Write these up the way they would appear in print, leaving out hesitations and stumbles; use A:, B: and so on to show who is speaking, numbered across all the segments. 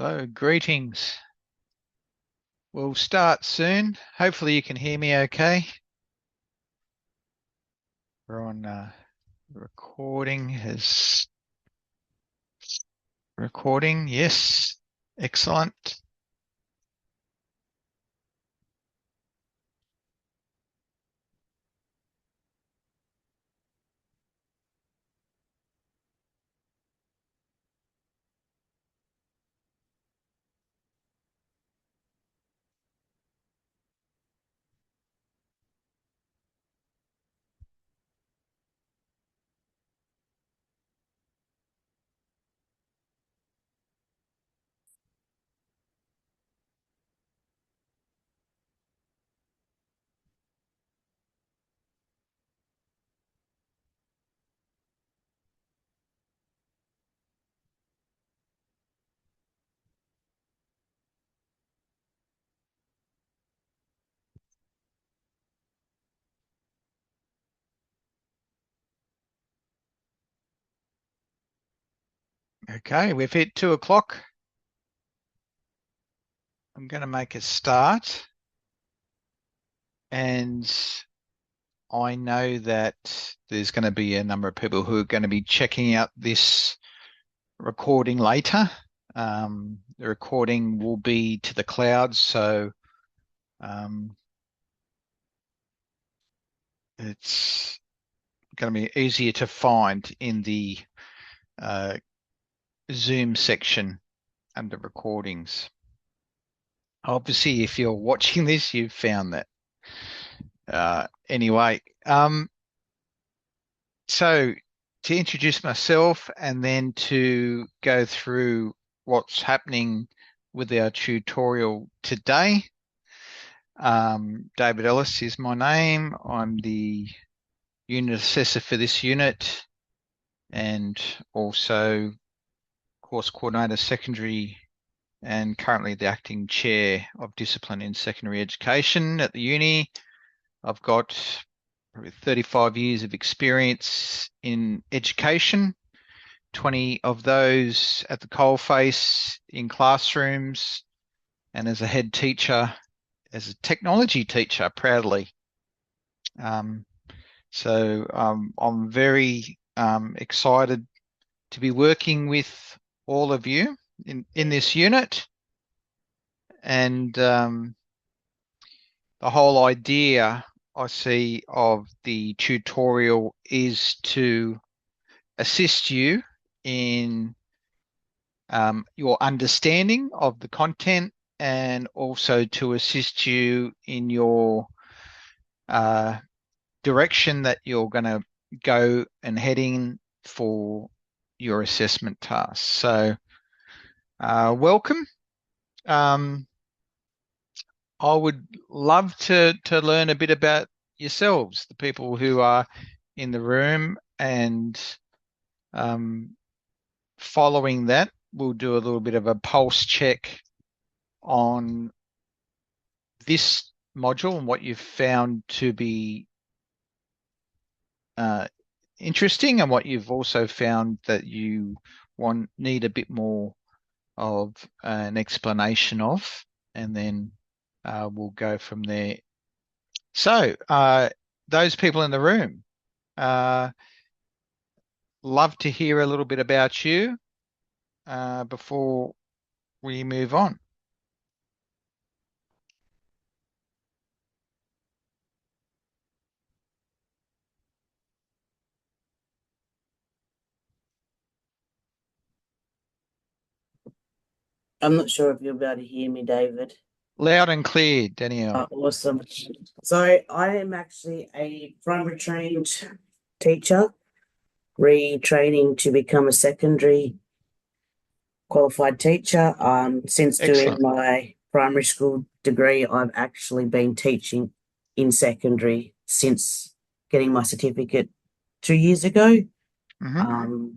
A: Hello, greetings. We'll start soon. Hopefully you can hear me okay. We're on recording. Is recording? Yes. Excellent. Okay, we've hit 2 o'clock. I'm going to make a start. And I know that there's going to be a number of people who are going to be checking out this recording later. The recording will be to the cloud, so it's going to be easier to find in the Zoom section under recordings. Obviously, if you're watching this, you've found that. Anyway, so to introduce myself and then to go through what's happening with our tutorial today. David Ellis is my name. I'm the unit assessor for this unit and also course coordinator secondary and currently the acting chair of discipline in secondary education at the uni. I've got probably 35 years of experience in education, 20 of those at the coalface in classrooms and as a head teacher, as a technology teacher, proudly. So I'm very excited to be working with all of you in this unit. And the whole idea I see of the tutorial is to assist you in your understanding of the content and also to assist you in your direction that you're going to go and head in for your assessment tasks. So welcome. I would love to learn a bit about yourselves, the people who are in the room, and following that, we'll do a little bit of a pulse check on this module and what you've found to be interesting and what you've also found that you need a bit more of an explanation of, and then we'll go from there. So those people in the room, love to hear a little bit about you before we move on.
B: I'm not sure if you'll be able to hear me, David.
A: Loud and clear, Danielle.
B: Awesome. So I am actually a primary trained teacher, retraining to become a secondary qualified teacher. Since doing
A: Excellent.
B: my primary school degree, I've actually been teaching in secondary since getting my certificate 2 years ago.
A: Mm-hmm.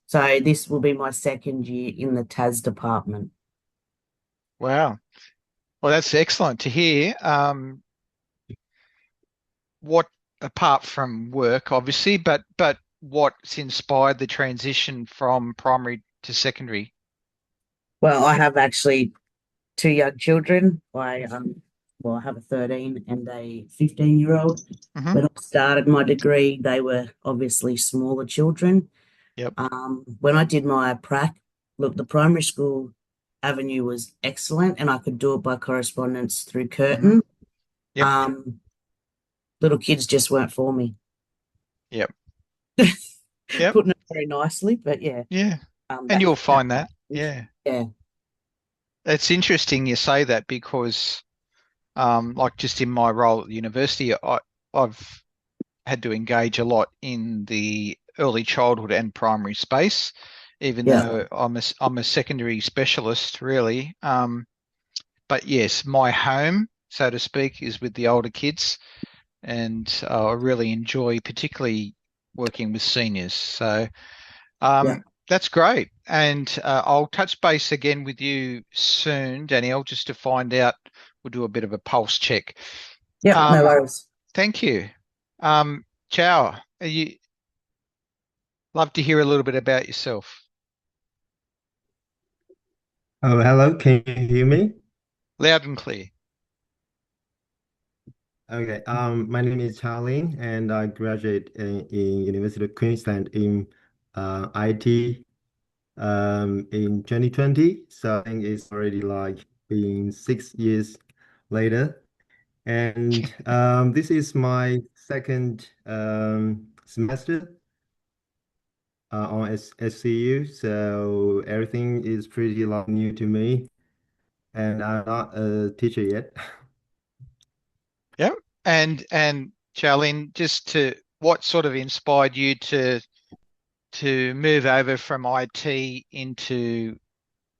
B: So this will be my second year in the TAS department.
A: Wow. Well, that's excellent to hear. What, apart from work, obviously, but what's inspired the transition from primary to secondary?
B: Well, I have actually two young children. I have a 13 and a 15-year-old.
A: Hmm.
B: When I started my degree, they were obviously smaller children.
A: Yep.
B: When I did my prac, look, the primary school avenue was excellent, and I could do it by correspondence through
A: Hmm.
B: Curtin.
A: Yep.
B: Um, Little kids just weren't for me.
A: Yep. Yep.
B: Putting it very nicely, but yeah,
A: Yeah. And
B: that's
A: you'll find that. Yeah.
B: yeah,
A: It's interesting you say that because, like just in my role at the university, I've had to engage a lot in the early childhood and primary space, even
B: yeah,
A: though I'm a secondary specialist, really. But yes, my home, so to speak, is with the older kids, and I really enjoy particularly working with seniors. So
B: yeah,
A: that's great. And I'll touch base again with you soon, Danielle, just to find out. We'll do a bit of a pulse check.
B: yeah. No
A: Um,
B: worries.
A: Thank you. Ciao. You love to hear a little bit about yourself.
C: Oh, hello. Can you hear me?
A: Loud and clear.
C: Okay. My name is Charlie, and I graduated in University of Queensland in IT in 2020. So I think it's already like been 6 years later. And this is my second semester on SCU. So everything is pretty like new to me, and I'm not a teacher yet.
A: Yep. And Charlene, just to what sort of inspired you to move over from IT into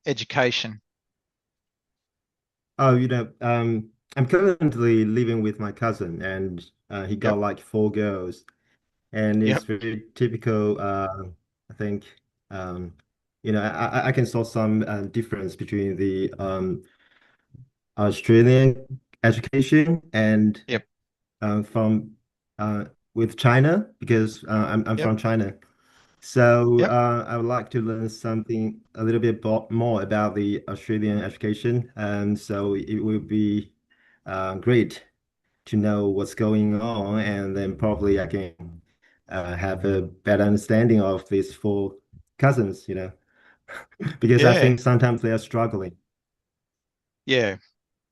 A: education?
C: Oh, I'm currently living with my cousin, and he
A: Yep.
C: got like four girls, and
A: Yep.
C: it's very typical. I think, um, I can saw some difference between the Australian education and
A: Yep.
C: from with China because I'm
A: Yep.
C: from China. So
A: Yep.
C: I would like to learn something a little bit more about the Australian education, and so it will be great to know what's going on, and then probably I can have a better understanding of these four cousins, because I
A: Yeah.
C: think sometimes they are struggling.
A: Yeah.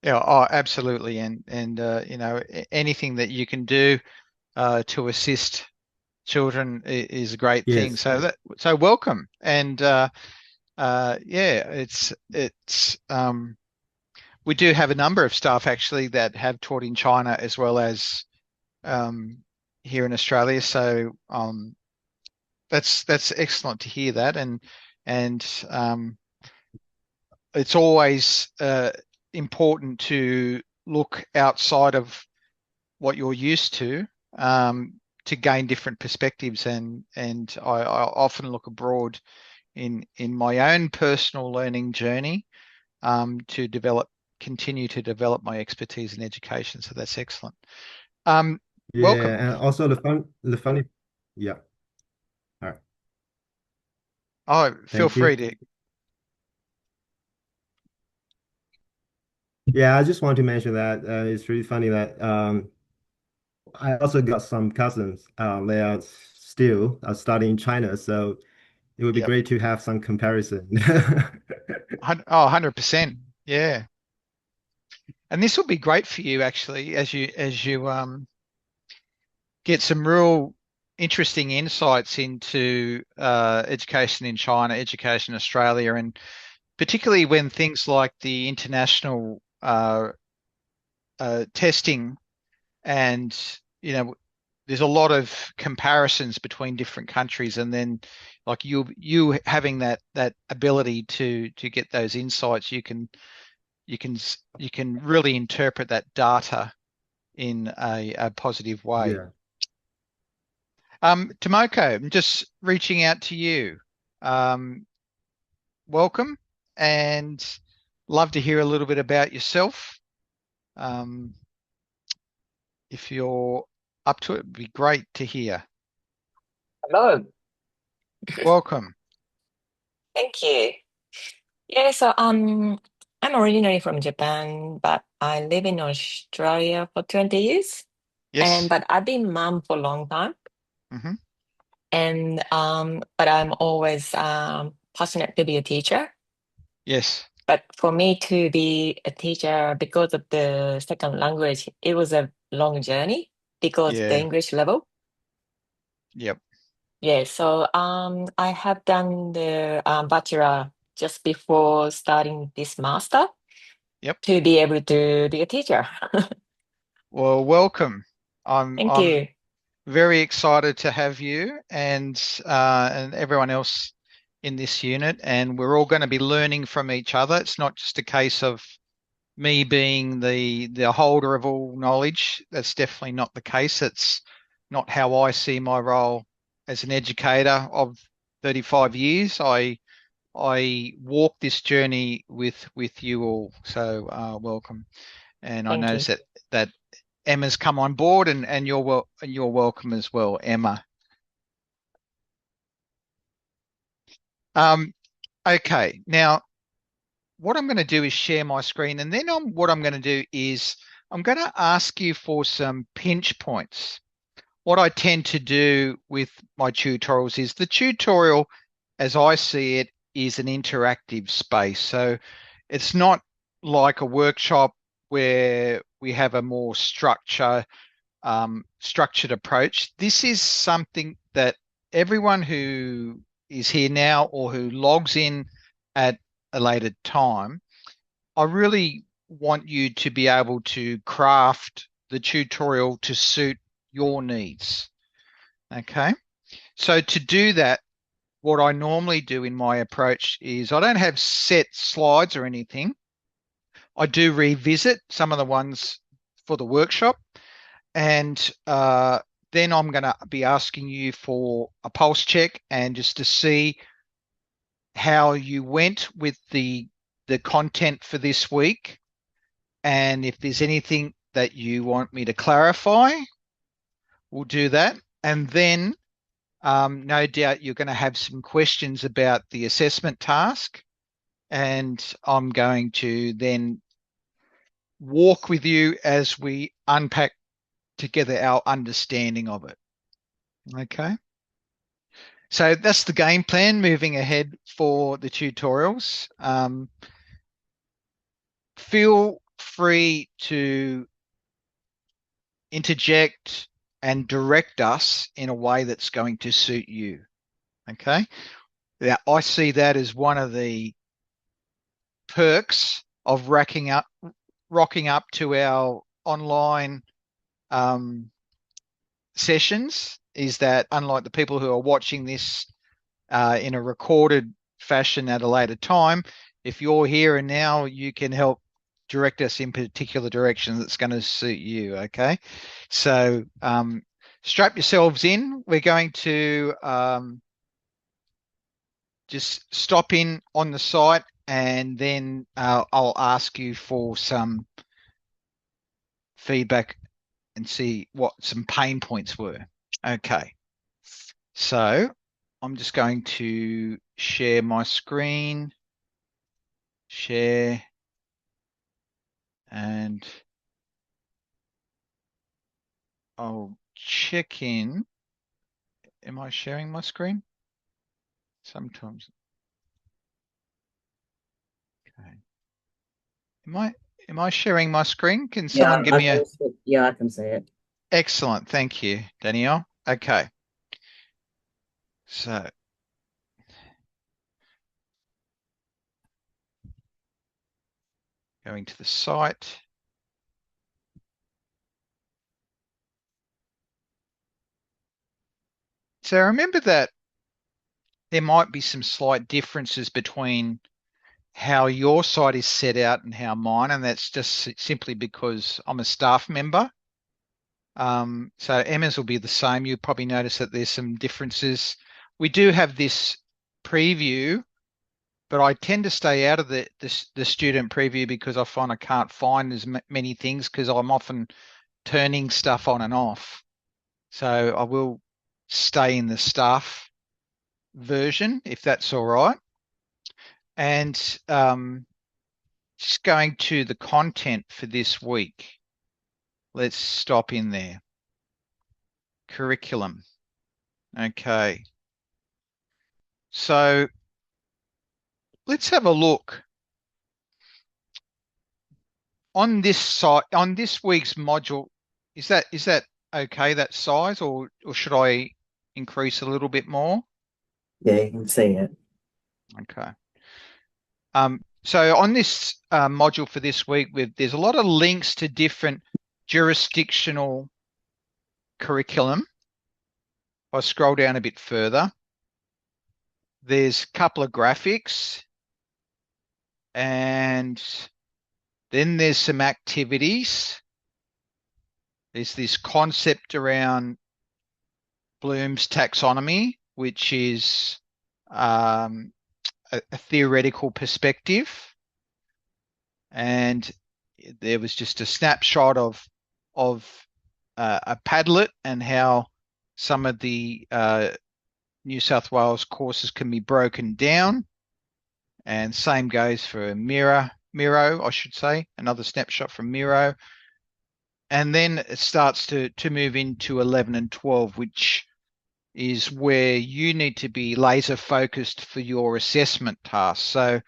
A: Yeah. Oh, absolutely. And anything that you can do to assist children is a great thing.
C: Yes,
A: So welcome. And yeah, it's we do have a number of staff actually that have taught in China as well as um, here in Australia. So that's excellent to hear that, and it's always important to look outside of what you're used to gain different perspectives, and I often look abroad in my own personal learning journey to continue to develop my expertise in education. So that's excellent. Um, Welcome.
C: yeah, and also the funny, yeah, all right,
A: Oh, feel
C: thank
A: free
C: you.
A: to.
C: Yeah, I just want to mention that it's really funny that I also got some cousins. They are still studying in China, so it would be
A: Yep.
C: great to have some comparison.
A: Oh, 100%. Yeah. And this will be great for you actually as you get some real interesting insights into education in China, education in Australia, and particularly when things like the international testing and there's a lot of comparisons between different countries, and then like you having that ability to get those insights, you can really interpret that data in a positive way.
C: Yeah.
A: Tomoko, I'm just reaching out to you. Um, Welcome, and love to hear a little bit about yourself. Um, if you're up to it, it'd be great to hear.
D: Hello,
A: Welcome.
D: thank you. Yeah, so I'm originally from Japan, but I live in Australia for 20 years. And
A: Yes.
D: but I've been mom for a long time.
A: Hmm.
D: And but I'm always passionate to be a teacher.
A: Yes.
D: But for me to be a teacher because of the second language, it was a long journey because of the
A: Yeah.
D: English level.
A: Yep.
D: Yeah, so I have done the bachelor just before starting this master
A: Yep.
D: to be able to be a teacher.
A: Well, welcome. I'm
D: Thank
A: I'm
D: you.
A: very excited to have you and everyone else in this unit, and we're all going to be learning from each other. It's not just a case of me being the holder of all knowledge. That's definitely not the case. It's not how I see my role as an educator of 35 years. I walk this journey with you all. So welcome. And I
D: Thank
A: notice
D: you.
A: that Emma's come on board, and you're welcome as well, Emma. Um, okay, now what I'm going to do is share my screen, and then what I'm going to do is I'm going to ask you for some pinch points. What I tend to do with my tutorials is the tutorial, as I see it, is an interactive space. So it's not like a workshop where we have a more structured approach. This is something that everyone who is here now or who logs in at a later time, I really want you to be able to craft the tutorial to suit your needs. Okay. So to do that, what I normally do in my approach is I don't have set slides or anything. I do revisit some of the ones for the workshop, and then I'm going to be asking you for a pulse check and just to see how you went with the content for this week, and if there's anything that you want me to clarify, we'll do that. And then no doubt you're going to have some questions about the assessment task, and I'm going to then walk with you as we unpack together our understanding of it. Okay. So that's the game plan moving ahead for the tutorials. Feel free to interject and direct us in a way that's going to suit you. Okay. Now, I see that as one of the perks of rocking up to our online um, sessions is that unlike the people who are watching this in a recorded fashion at a later time, if you're here and now, you can help direct us in particular directions that's going to suit you. Okay. So strap yourselves in. We're going to just stop in on the site, and then I'll ask you for some feedback and see what some pain points were. Okay. So I'm just going to share my screen, share, and I'll check in. Am I sharing my screen? Sometimes. Okay. Am I sharing my screen? Can
B: Yeah,
A: someone give me a
B: yeah, I can see it.
A: excellent? Thank you, Danielle. Okay. So going to the site. So remember that there might be some slight differences between how your site is set out and how mine, and that's just simply because I'm a staff member. So Emma's will be the same. You'll probably notice that there's some differences. We do have this preview, but I tend to stay out of the student preview because I find I can't find as many things because I'm often turning stuff on and off. So I will stay in the staff version if that's all right. And just going to the content for this week. Let's stop in there. Curriculum. Okay. So let's have a look. On this site, on this week's module, is that okay, that size, or should I increase a little bit more?
B: Yeah, you can see it.
A: Okay. So on this module for this week, there's a lot of links to different jurisdictional curriculum. I'll scroll down a bit further. There's a couple of graphics, and then there's some activities. There's this concept around Bloom's taxonomy, which is a theoretical perspective. And there was just a snapshot of a Padlet and how some of the New South Wales courses can be broken down. And same goes for Miro, I should say, another snapshot from Miro. And then it starts to move into 11 and 12, which is where you need to be laser focused for your assessment tasks. So,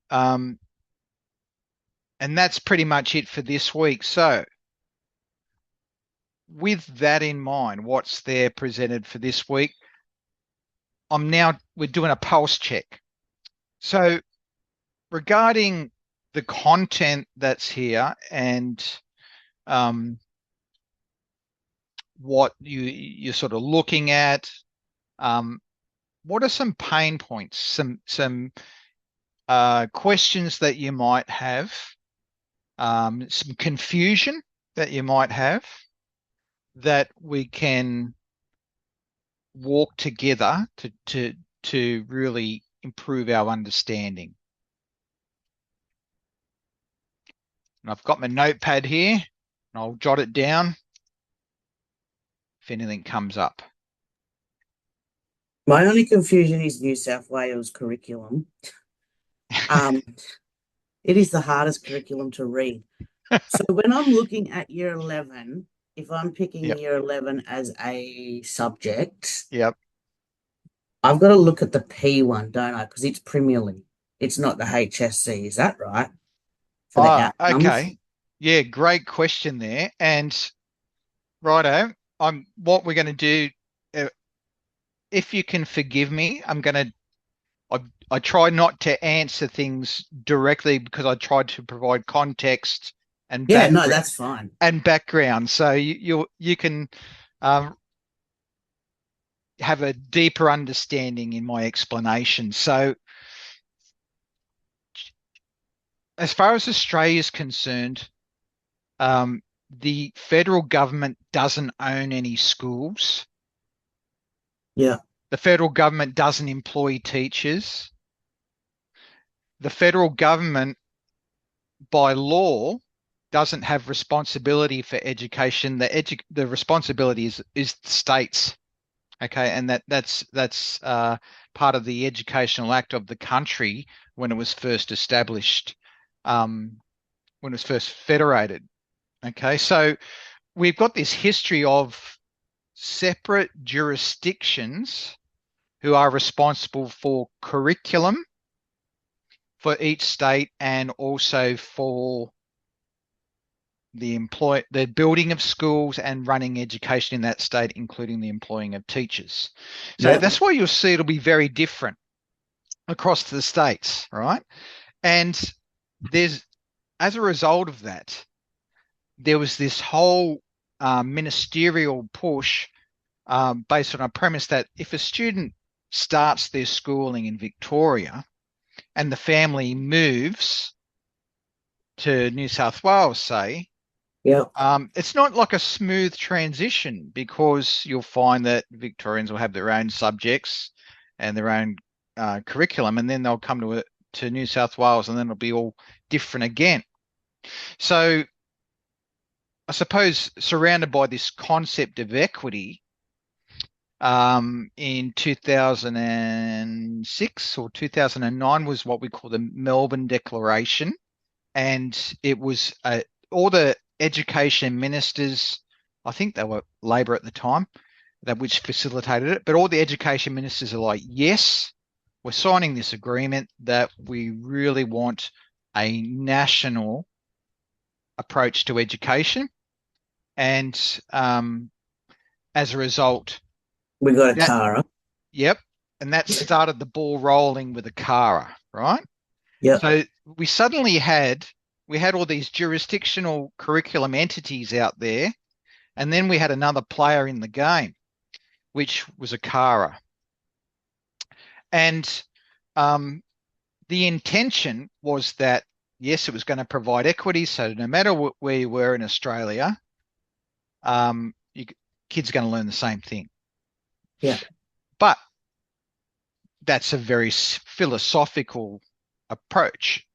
A: and that's pretty much it for this week. So with that in mind, what's there presented for this week? We're doing a pulse check. So regarding the content that's here and what you're sort of looking at, what are some pain points, some questions that you might have, some confusion that you might have that we can walk together to really improve our understanding. And I've got my notepad here, and I'll jot it down if anything comes up.
B: My only confusion is New South Wales curriculum. It is the hardest curriculum to read. So when I'm looking at year 11, if I'm picking year 11 as a subject, I've got to look at the P one, don't I? Because it's Premier League. It's not the HSC. Is that right? For the outcomes?
A: Okay. Yeah, great question there. And righto, what we're going to do, if you can forgive me, I try not to answer things directly because I try to provide context and
B: no, that's fine.
A: And background, so you can have a deeper understanding in my explanation. So, as far as Australia is concerned, the federal government doesn't own any schools.
B: Yeah.
A: The federal government doesn't employ teachers. The federal government, by law, doesn't have responsibility for education. The responsibility is the states, okay, and that's part of the Educational Act of the country when it was first established, when it was first federated. Okay, so we've got this history of separate jurisdictions who are responsible for curriculum for each state and also for the building of schools and running education in that state, including the employing of teachers. So that's why you'll see it'll be very different across the states, right? And as a result of that, there was this whole ministerial push based on a premise that if a student starts their schooling in Victoria and the family moves to New South Wales, say, it's not like a smooth transition because you'll find that Victorians will have their own subjects and their own curriculum, and then they'll come to New South Wales, and then it'll be all different again. So I suppose surrounded by this concept of equity, in 2006 or 2009 was what we call the Melbourne Declaration. And it was all the education ministers, I think they were Labor at the time, which facilitated it, but all the education ministers are like, yes, we're signing this agreement that we really want a national approach to education. And as a result,
B: we got a CARA.
A: Yep. And that started the ball rolling with a CARA, right?
B: Yep.
A: So we suddenly had all these jurisdictional curriculum entities out there, and then we had another player in the game, which was a CARA. And the intention was that, yes, it was going to provide equity. So no matter where you were in Australia, kids are going to learn the same thing.
B: Yeah.
A: But that's a very philosophical approach,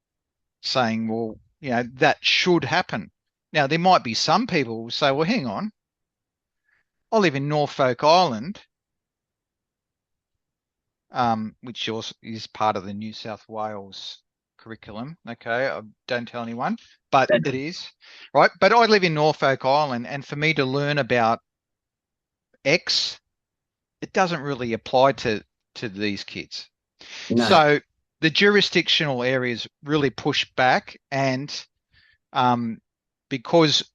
A: saying, well, that should happen. Now, there might be some people who say, well, hang on, I live in Norfolk Island, which is part of the New South Wales curriculum. Okay, don't tell anyone, but it is, right? But I live in Norfolk Island, and for me to learn about X, it doesn't really apply to these kids. No. So the jurisdictional areas really push back, and because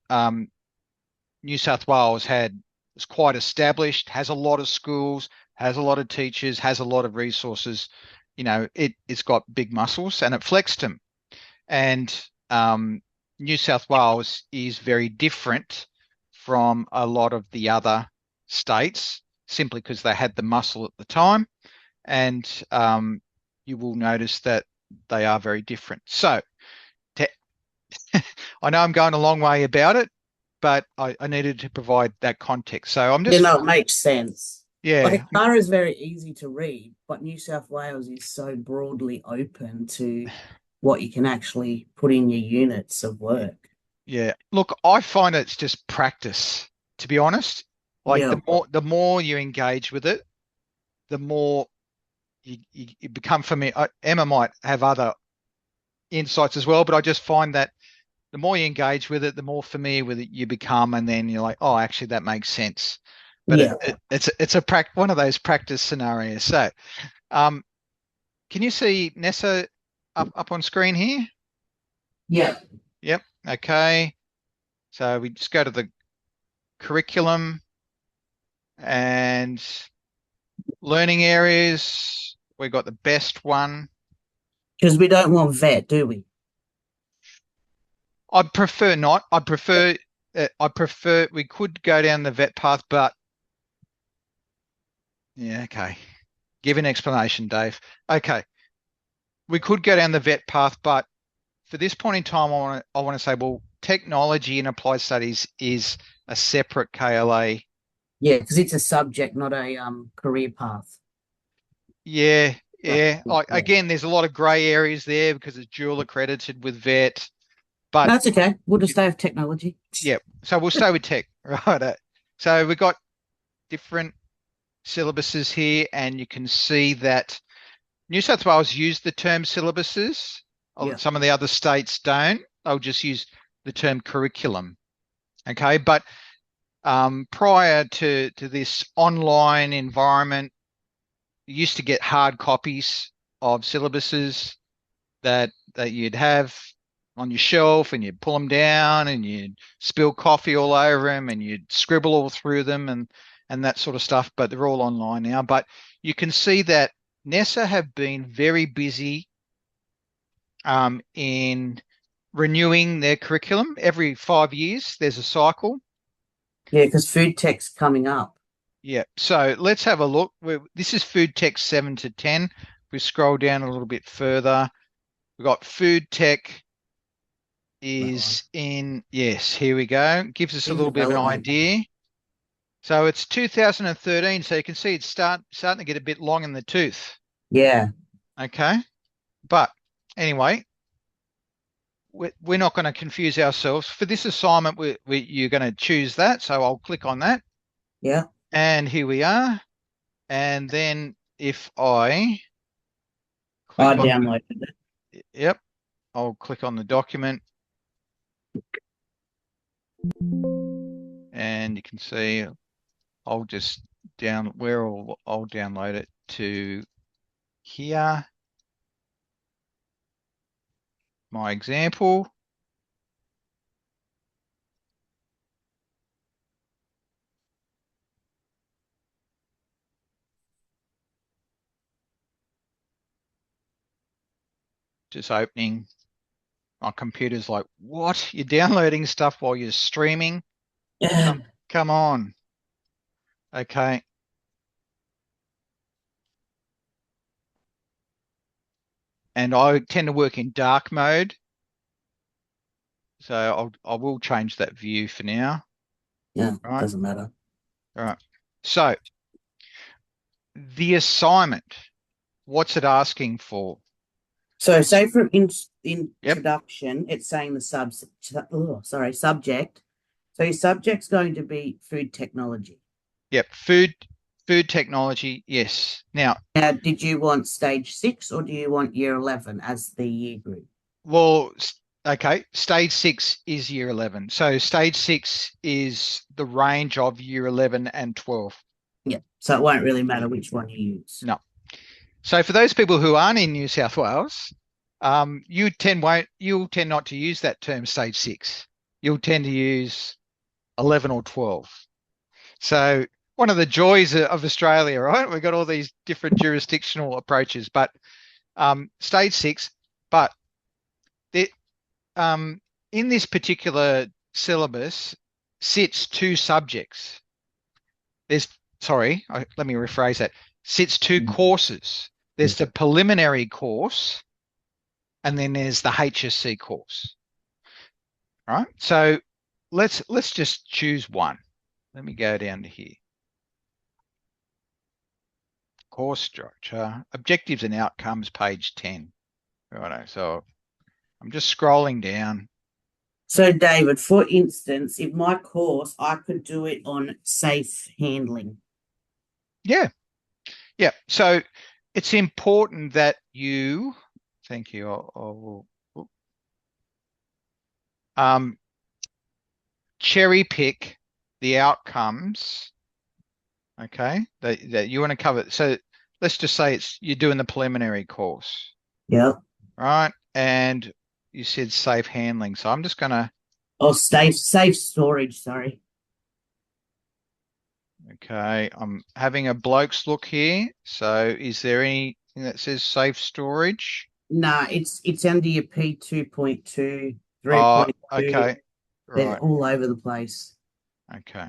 A: New South Wales is quite established, has a lot of schools, has a lot of teachers, has a lot of resources, it's got big muscles, and it flexed them. And New South Wales is very different from a lot of the other states, simply because they had the muscle at the time. And you will notice that they are very different. So I know I'm going a long way about it, but I needed to provide that context. So I'm just...
B: it makes sense.
A: Yeah.
B: Like a CARA is very easy to read, but New South Wales is so broadly open to what you can actually put in your units of work.
A: Yeah. Look, I find it's just practice, to be honest. Like the more you engage with it, the more you become familiar. Emma might have other insights as well, but I just find that the more you engage with it, the more familiar with it you become, and then you're like, oh, actually, that makes sense. But it's one of those practice scenarios. So, can you see Nessa up on screen here?
B: Yeah.
A: Yep. Okay. So we just go to the curriculum and learning areas. We got the best one.
B: Because we don't want vet, do we?
A: I'd prefer not. I prefer we could go down the vet path, but yeah, okay. Give an explanation, Dave. Okay. We could go down the vet path, but for this point in time, I want to say, well, technology and applied studies is a separate KLA.
B: Yeah, because it's a subject, not a career path.
A: Yeah. Again, there's a lot of grey areas there because it's dual accredited with vet. But
B: that's okay. We'll just stay with technology.
A: Yeah. So we'll stay with tech, right? So we've got different syllabuses here, and you can see that New South Wales use the term syllabuses. Yeah. Some of the other states don't. They'll just use the term curriculum. Okay. But prior to this online environment, you used to get hard copies of syllabuses that you'd have on your shelf, and you'd pull them down, and you'd spill coffee all over them, and you'd scribble all through them, and that sort of stuff. But they're all online now. But you can see that NESA have been very busy in renewing their curriculum. Every 5 years, there's a cycle.
B: Yeah, because food tech's coming up.
A: Yeah, so let's have a look. This is food tech 7 to 10. If we scroll down a little bit further, we've got food tech is in, yes, here we go. Gives us a little bit of an idea. So it's 2013, so you can see it's starting to get a bit long in the tooth.
B: Yeah.
A: Okay. But anyway, we're not going to confuse ourselves. For this assignment, you're going to choose that. So I'll click on that.
B: Yeah.
A: And here we are. And then if I
B: downloaded it.
A: Yep, I'll click on the document. And you can see I'll just I'll download it to here. My example. Just opening. My computer's like, what? You're downloading stuff while you're streaming? Come on. Okay. And I tend to work in dark mode. So I will change that view for now.
B: Yeah, right. Doesn't matter.
A: All right. So the assignment, what's it asking for?
B: So say for introduction, it's saying the subject. So your subject's going to be food technology.
A: Yep, food technology, yes. Now,
B: did you want stage 6 or do you want year 11 as the year group?
A: Well, okay, stage 6 is year 11. So stage 6 is the range of year 11 and 12.
B: Yeah, so it won't really matter which one you use.
A: No. So for those people who aren't in New South Wales, you'll tend not to use that term stage 6. You'll tend to use 11 or 12. So one of the joys of Australia, right? We've got all these different jurisdictional approaches, but stage 6, but in this particular syllabus sits 2 subjects. Let me rephrase that. Sits 2 courses. There's the preliminary course, and then there's the HSC course. All right. So let's just choose one. Let me go down to here. Course structure, objectives and outcomes, page 10. Righto. So I'm just scrolling down.
B: So David, for instance, in my course, I could do it on safe handling.
A: Yeah. Yeah. So it's important that you, thank you. I will cherry pick the outcomes, okay, that you want to cover. So let's just say you're doing the preliminary course.
B: Yeah.
A: Right. And you said safe handling. So I'm just going to.
B: Oh, safe storage, sorry.
A: Okay. I'm having a bloke's look here. So is there anything that says safe storage?
B: No, it's under your P2.2, 3.2.
A: Oh, okay. Right.
B: They're all over the place.
A: Okay.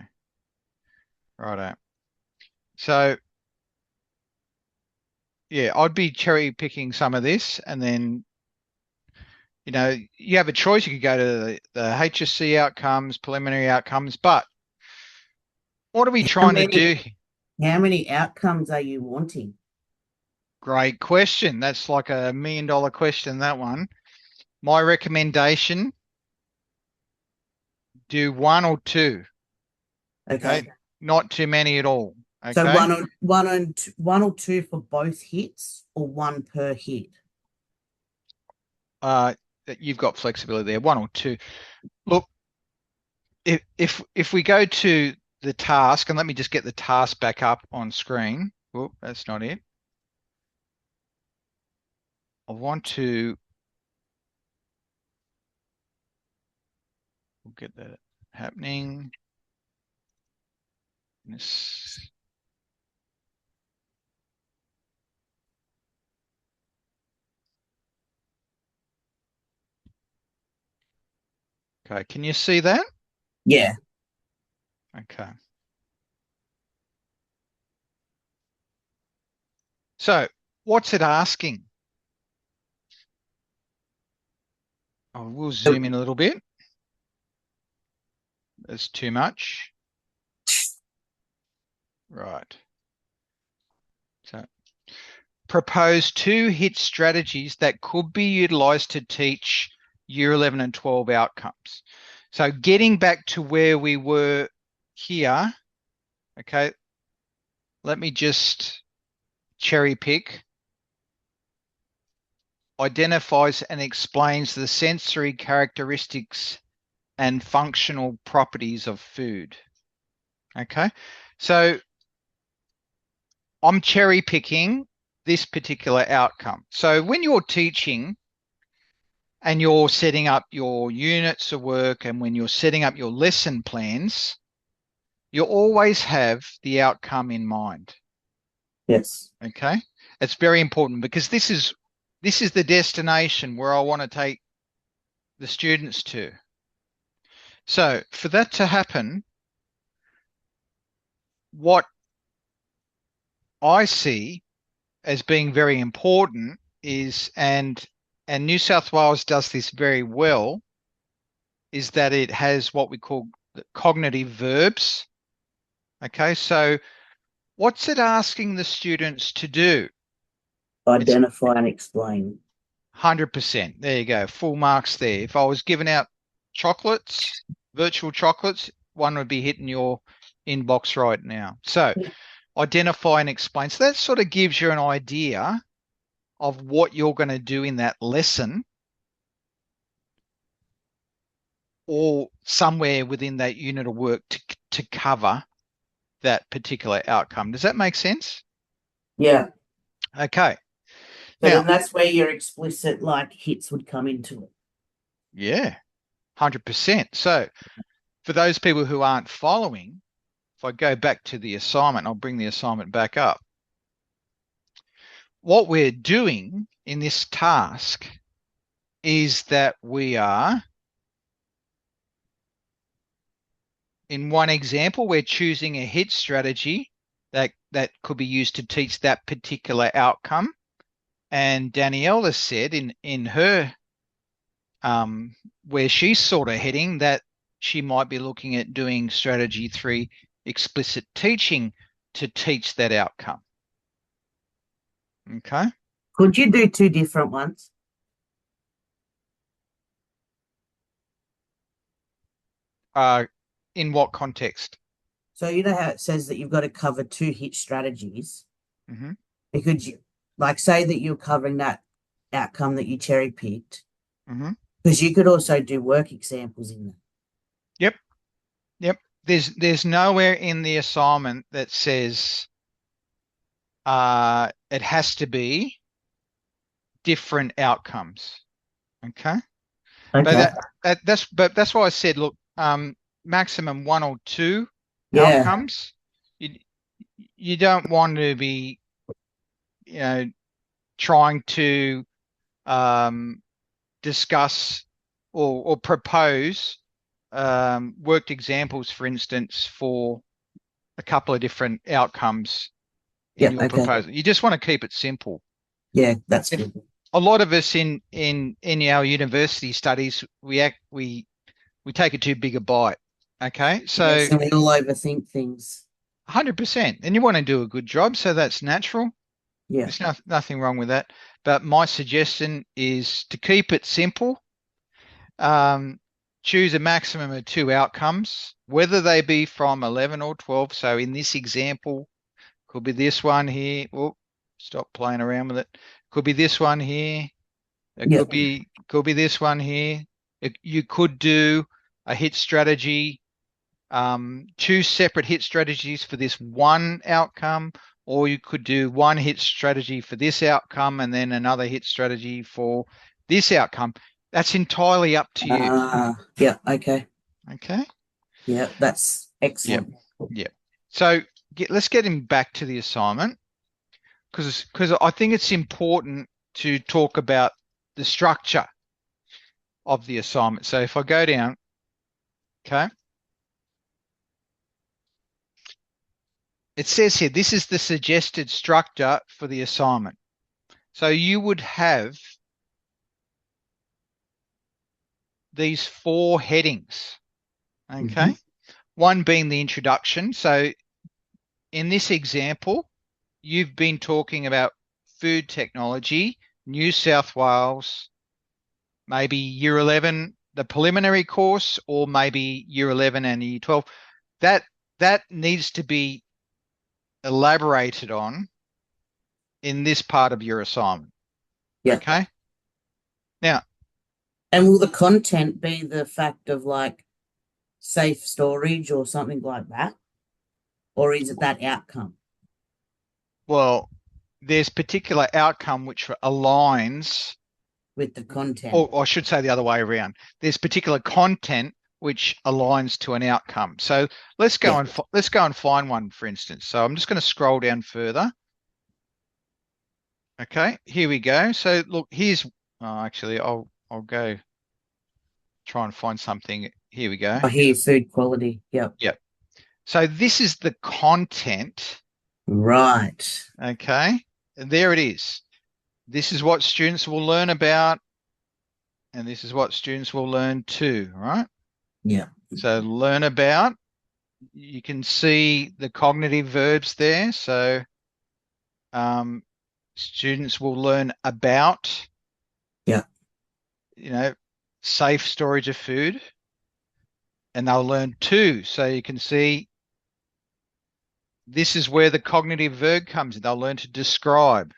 A: Righto. So, yeah, I'd be cherry picking some of this, and then, you have a choice. You could go to the HSC outcomes, preliminary outcomes, but what are we trying to do?
B: How many outcomes are you wanting?
A: Great question. That's like $1 million question, that one. My recommendation, do 1 or 2. Okay. Not too many at all. Okay.
B: So one or two for both hits, or 1 per hit?
A: You've got flexibility there, 1 or 2. Look, if we go to the task, and let me just get the task back up on screen. Whoop, that's not it. I want to get that happening. Okay, can you see that?
B: Yeah.
A: Okay. So what's it asking? I will zoom in a little bit. That's too much. Right. So propose 2 hit strategies that could be utilized to teach year 11 and 12 outcomes. So getting back to where we were here, okay, let me just cherry pick. Identifies and explains the sensory characteristics and functional properties of food. Okay, so I'm cherry picking this particular outcome. So when you're teaching and you're setting up your units of work and when you're setting up your lesson plans, you always have the outcome in mind.
B: Yes.
A: Okay, it's very important because this is the destination where I want to take the students to. So for that to happen, what I see as being very important is, and New South Wales does this very well, is that it has what we call cognitive verbs. Okay, so what's it asking the students to do?
B: Identify and explain.
A: 100%. There you go. Full marks there. If I was giving out chocolates, virtual chocolates, one would be hitting your inbox right now. So identify and explain. So that sort of gives you an idea of what you're going to do in that lesson or somewhere within that unit of work to cover that particular outcome. Does that make sense?
B: Yeah.
A: Okay.
B: So then that's where your explicit like hits would come into it.
A: Yeah, 100%. So for those people who aren't following, if I go back to the assignment, I'll bring the assignment back up. What we're doing in this task is that we are, in one example, we're choosing a hit strategy that could be used to teach that particular outcome. And Daniela said in her, where she's sort of heading, that she might be looking at doing strategy 3, explicit teaching, to teach that outcome. Okay.
B: Could you do 2 different ones?
A: In what context?
B: So you know how it says that you've got to cover 2 hit strategies?
A: Mm-hmm.
B: Because you, like, say that you're covering that outcome that you cherry picked.
A: Mm-hmm.
B: Because you could also do work examples in that.
A: Yep. There's nowhere in the assignment that says it has to be different outcomes. Okay.
B: Okay.
A: But that's why I said, look, maximum 1 or 2 outcomes. You don't want to be, trying to discuss or propose worked examples, for instance, for a couple of different outcomes in your proposal. You just want to keep it simple.
B: Yeah, that's good.
A: A lot of us in our university studies, we take it too big a bite. Okay, so
B: we all overthink things.
A: 100%, and you want to do a good job, so that's natural.
B: Yeah,
A: there's nothing wrong with that. But my suggestion is to keep it simple. Choose a maximum of 2 outcomes, whether they be from 11 or 12. So in this example, could be this one here. Oh, stop playing around with it. Could be this one here. It could be this one here. You could do a hit strategy, 2 separate hit strategies for this one outcome, or you could do 1 hit strategy for this outcome and then another hit strategy for this outcome. That's entirely up to you.
B: Yeah. Okay.
A: Okay.
B: Yeah, that's excellent.
A: Yeah. So let's get him back to the assignment, because I think it's important to talk about the structure of the assignment. So if I go down, okay, it says here, this is the suggested structure for the assignment. So you would have these 4 headings, okay? Mm-hmm. One being the introduction. So in this example, you've been talking about food technology, New South Wales, maybe Year 11, the preliminary course, or maybe Year 11 and Year 12. That needs to be elaborated on in this part of your assignment.
B: Yeah.
A: Okay. Now,
B: and will the content be the fact of like safe storage or something like that? Or is it that outcome?
A: Well, there's particular outcome which aligns
B: with the content.
A: Or I should say the other way around. There's particular content which aligns to an outcome. So let's go and find one, for instance. So I'm just going to scroll down further. Okay, here we go. So look, here's actually I'll go try and find something. Here we go.
B: Oh, here's food quality. Yep.
A: Yep. So this is the content.
B: Right.
A: Okay. And there it is. This is what students will learn about. And this is what students will learn too, right?
B: Yeah.
A: So learn about, you can see the cognitive verbs there. So students will learn about, safe storage of food, and they'll learn to. So you can see this is where the cognitive verb comes in. They'll learn to describe.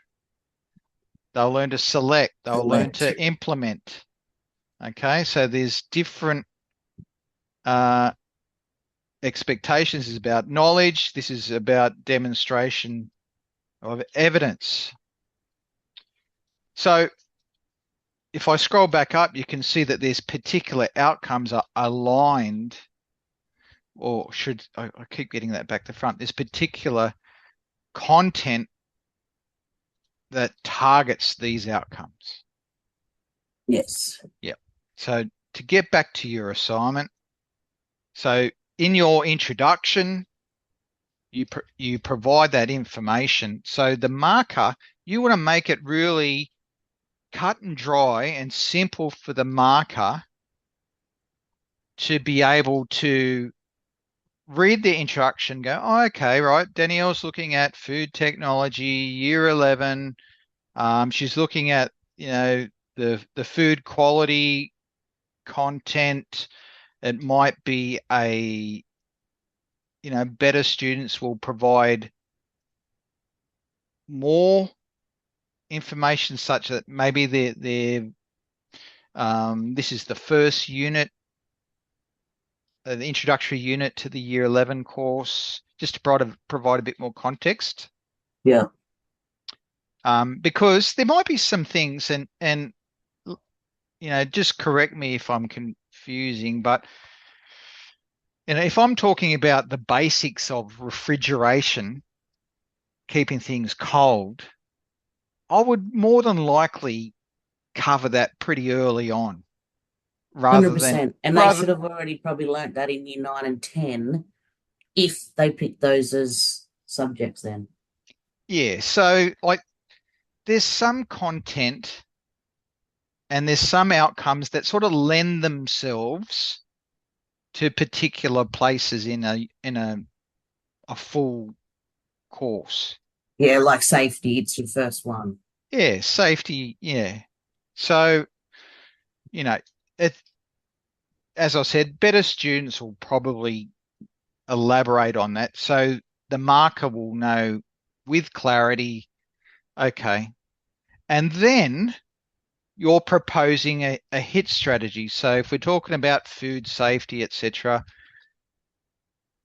A: They'll learn to select. They'll learn to implement. Okay, so there's different expectations. Is about knowledge. This is about demonstration of evidence. So if I scroll back up, you can see that there's particular outcomes are aligned, or should I keep getting that back to front? There's particular content that targets these outcomes.
B: Yes.
A: Yep. So to get back to your assignment, so in your introduction, you provide that information. So the marker, you want to make it really cut and dry and simple for the marker to be able to read the introduction, go, oh, okay, right, Danielle's looking at food technology, year 11. She's looking at, the food quality content. It might be better students will provide more information such that maybe this is the first unit, the introductory unit to the year 11 course, just to provide a bit more context.
B: Yeah.
A: Because there might be some things, and just correct me if I'm confusing, but if I'm talking about the basics of refrigeration, keeping things cold, I would more than likely cover that pretty early on.
B: 100%. And they should have already probably learnt that in year 9 and 10 if they picked those as subjects then.
A: Yeah. So there's some content and there's some outcomes that sort of lend themselves to particular places in a full course.
B: Yeah, like safety, it's your first one.
A: Yeah, safety, yeah. So, as I said, better students will probably elaborate on that. So the marker will know with clarity, okay. And then you're proposing a hit strategy. So if we're talking about food safety, etc.,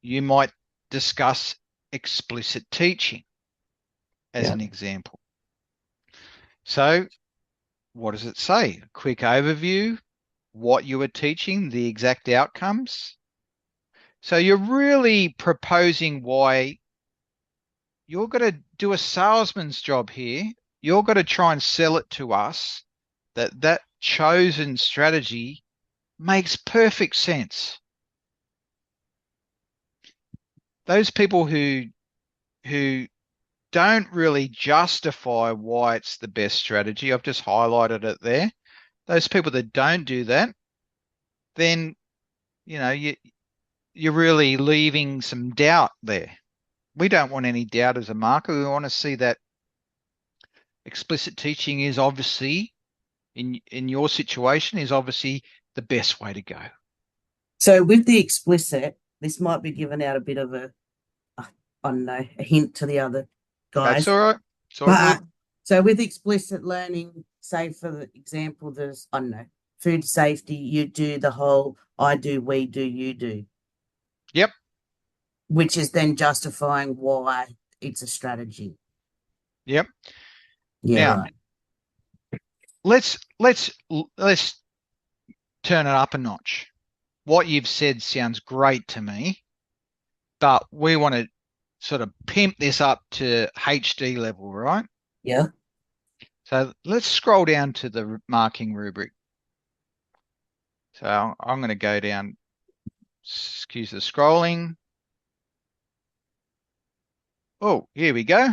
A: you might discuss explicit teaching as an example. So what does it say? A quick overview, what you are teaching, the exact outcomes. So you're really proposing why you're going to do a salesman's job here. You're going to try and sell it to us that chosen strategy makes perfect sense. Those people who don't really justify why it's the best strategy, I've just highlighted it there. Those people that don't do that, then you're really leaving some doubt there. We don't want any doubt as a marker. We want to see that explicit teaching is obviously, in your situation, is obviously the best way to go. So
B: with the explicit, this might be giving out a bit of I don't know, a hint to the other guys.
A: That's all right. It's all good.
B: So with explicit learning, say for example, there's, I don't know, food safety, you do the whole I do, we do, you do.
A: Yep.
B: Which is then justifying why it's a strategy.
A: Yep.
B: Yeah,
A: now,
B: right.
A: Let's turn it up a notch. What you've said sounds great to me, but we want to sort of pimp this up to HD level, right?
B: Yeah.
A: So let's scroll down to the marking rubric. So I'm going to go down, excuse the scrolling. Oh, here we go.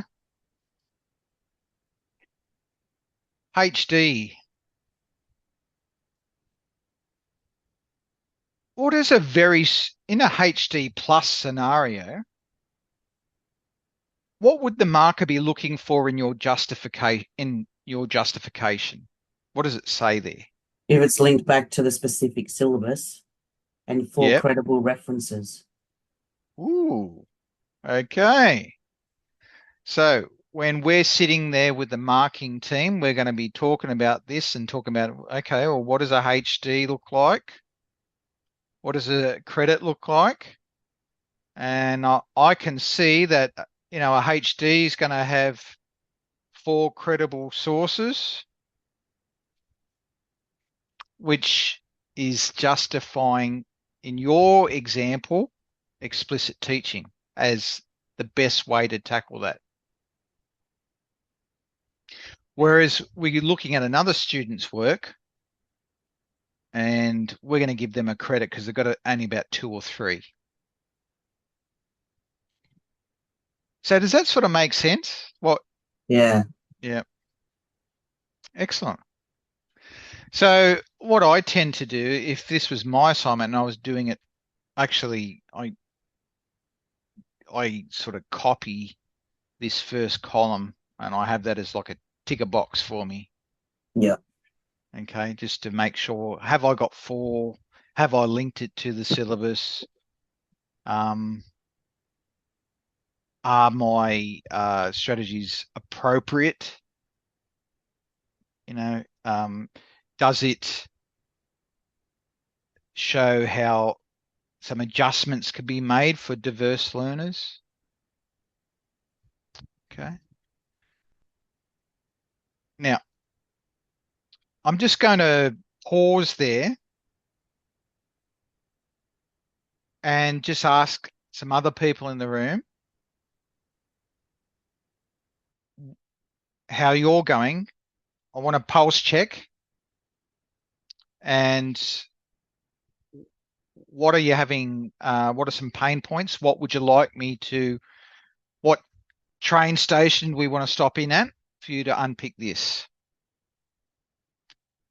A: HD. What is in a HD plus scenario, what would the marker be looking for in your justification? What does it say there?
B: If it's linked back to the specific syllabus and for credible references.
A: Ooh, okay. So when we're sitting there with the marking team, we're going to be talking about this and talking about, okay, well, what does a HD look like? What does a credit look like? And I can see that, a HD is going to have 4 credible sources, which is justifying, in your example, explicit teaching as the best way to tackle that. Whereas we're looking at another student's work and we're going to give them a credit because they've got only about 2 or 3. So does that sort of make sense?
B: Yeah.
A: Yeah. Excellent. So what I tend to do, if this was my assignment and I was doing it, actually, I sort of copy this first column and I have that as like a ticker box for me.
B: Yeah.
A: Okay, just to make sure, have I got 4? Have I linked it to the syllabus? Are my strategies appropriate? Does it show how some adjustments could be made for diverse learners? Okay. Now, I'm just going to pause there and just ask some other people in the room how you're going. I want a pulse check. And what are you having? What are some pain points? What would you like me to, what train station do we want to stop in at for you to unpick this?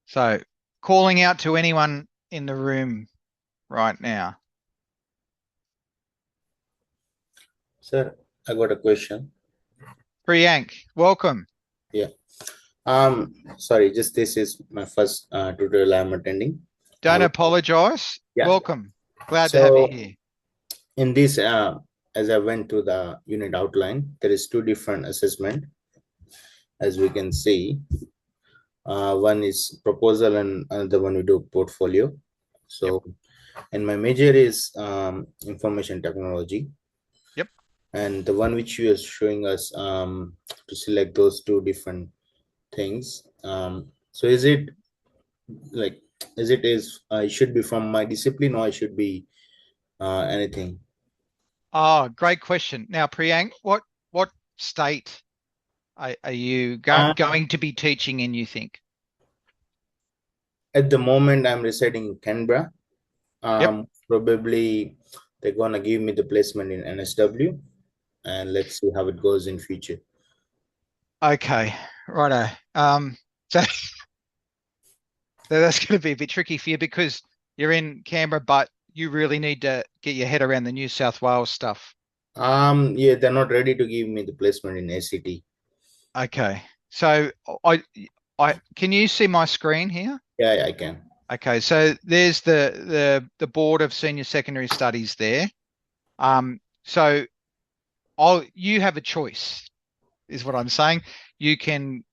A: So calling out to anyone in the room right now.
E: Sir, I got a question.
A: Priyank, welcome.
E: Yeah. Sorry, just this is my first tutorial I'm attending.
A: Don't apologize.
E: Yeah.
A: Welcome. Glad to have you here.
E: In this, as I went to the unit outline, there is 2 different assessment, as we can see. One is proposal and another one we do portfolio. So, and my major is information technology.
A: Yep.
E: And the one which you are showing us to select those 2 different things. So is it like, it should be from my discipline or it should be anything?
A: Oh, great question. Now, Priyank, what state are you going to be teaching in, you think?
E: At the moment, I'm residing in Canberra.
A: Yep.
E: Probably they're going to give me the placement in NSW, and let's see how it goes in future.
A: Okay, righto. So that's going to be a bit tricky for you because you're in Canberra, but you really need to get your head around the New South Wales stuff.
E: Yeah, they're not ready to give me the placement in ACT.
A: Okay, so I can you see my screen here?
E: Yeah, I can.
A: Okay, so there's the Board of Senior Secondary Studies there. So you have a choice, is what I'm saying. You can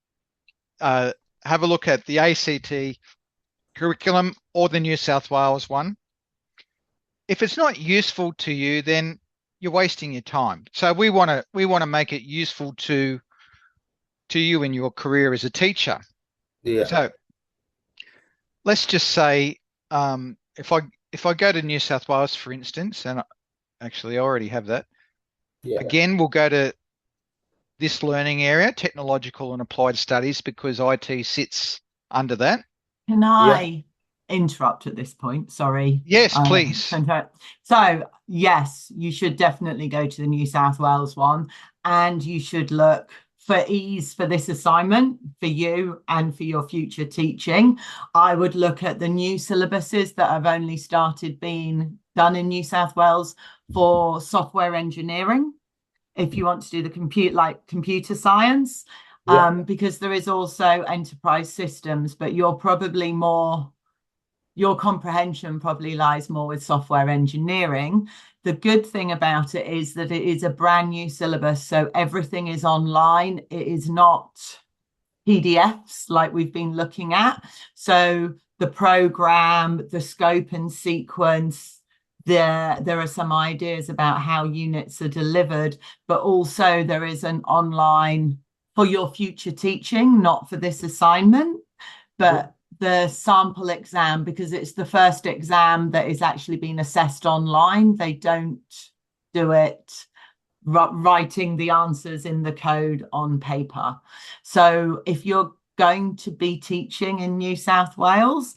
A: have a look at the ACT curriculum or the New South Wales one. If it's not useful to you, then you're wasting your time. So we want to make it useful to you in your career as a teacher.
E: Yeah.
A: So let's just say if I go to New South Wales, for instance, and actually I already have that.
E: Yeah.
A: Again, we'll go to this learning area, technological and applied studies, because IT sits under that.
F: Can I interrupt at this point? Sorry.
A: Yes, please.
F: So, yes, you should definitely go to the New South Wales one, and you should look for ease for this assignment for you and for your future teaching. I would look at the new syllabuses that have only started being done in New South Wales for software engineering, if you want to do the computer science, because there is also enterprise systems, but your comprehension probably lies more with software engineering. The good thing about it is that it is a brand new syllabus, so everything is online. It is not PDFs like we've been looking at. So the program, the scope and sequence, there are some ideas about how units are delivered, but also there is an online for your future teaching, not for this assignment, but the sample exam, because it's the first exam that is actually being assessed online. They don't do it writing the answers in the code on paper. So if you're going to be teaching in New South Wales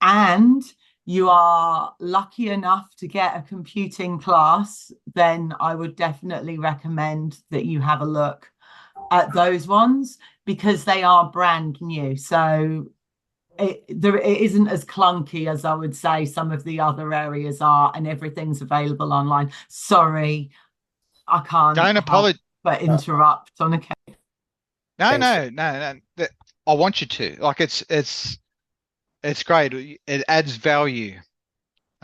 F: and you are lucky enough to get a computing class, then I would definitely recommend that you have a look at those ones, because they are brand new. So it isn't as clunky as I would say some of the other areas are, and everything's available online. Sorry, I can't.
A: Don't apologize,
F: but interrupt on occasion.
A: No. I want you to. Like, it's great. It adds value.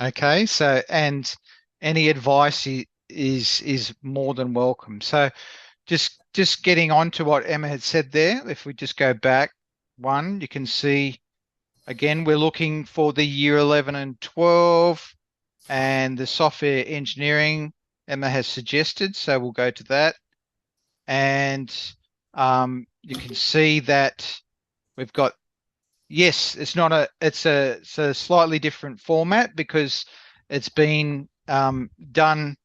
A: Okay, so, and any advice is more than welcome. So just getting on to what Emma had said there, if we just go back one, you can see, again, we're looking for the year 11 and 12 and the software engineering Emma has suggested. So we'll go to that. And you can see that we've got, yes, it's a slightly different format because it's been done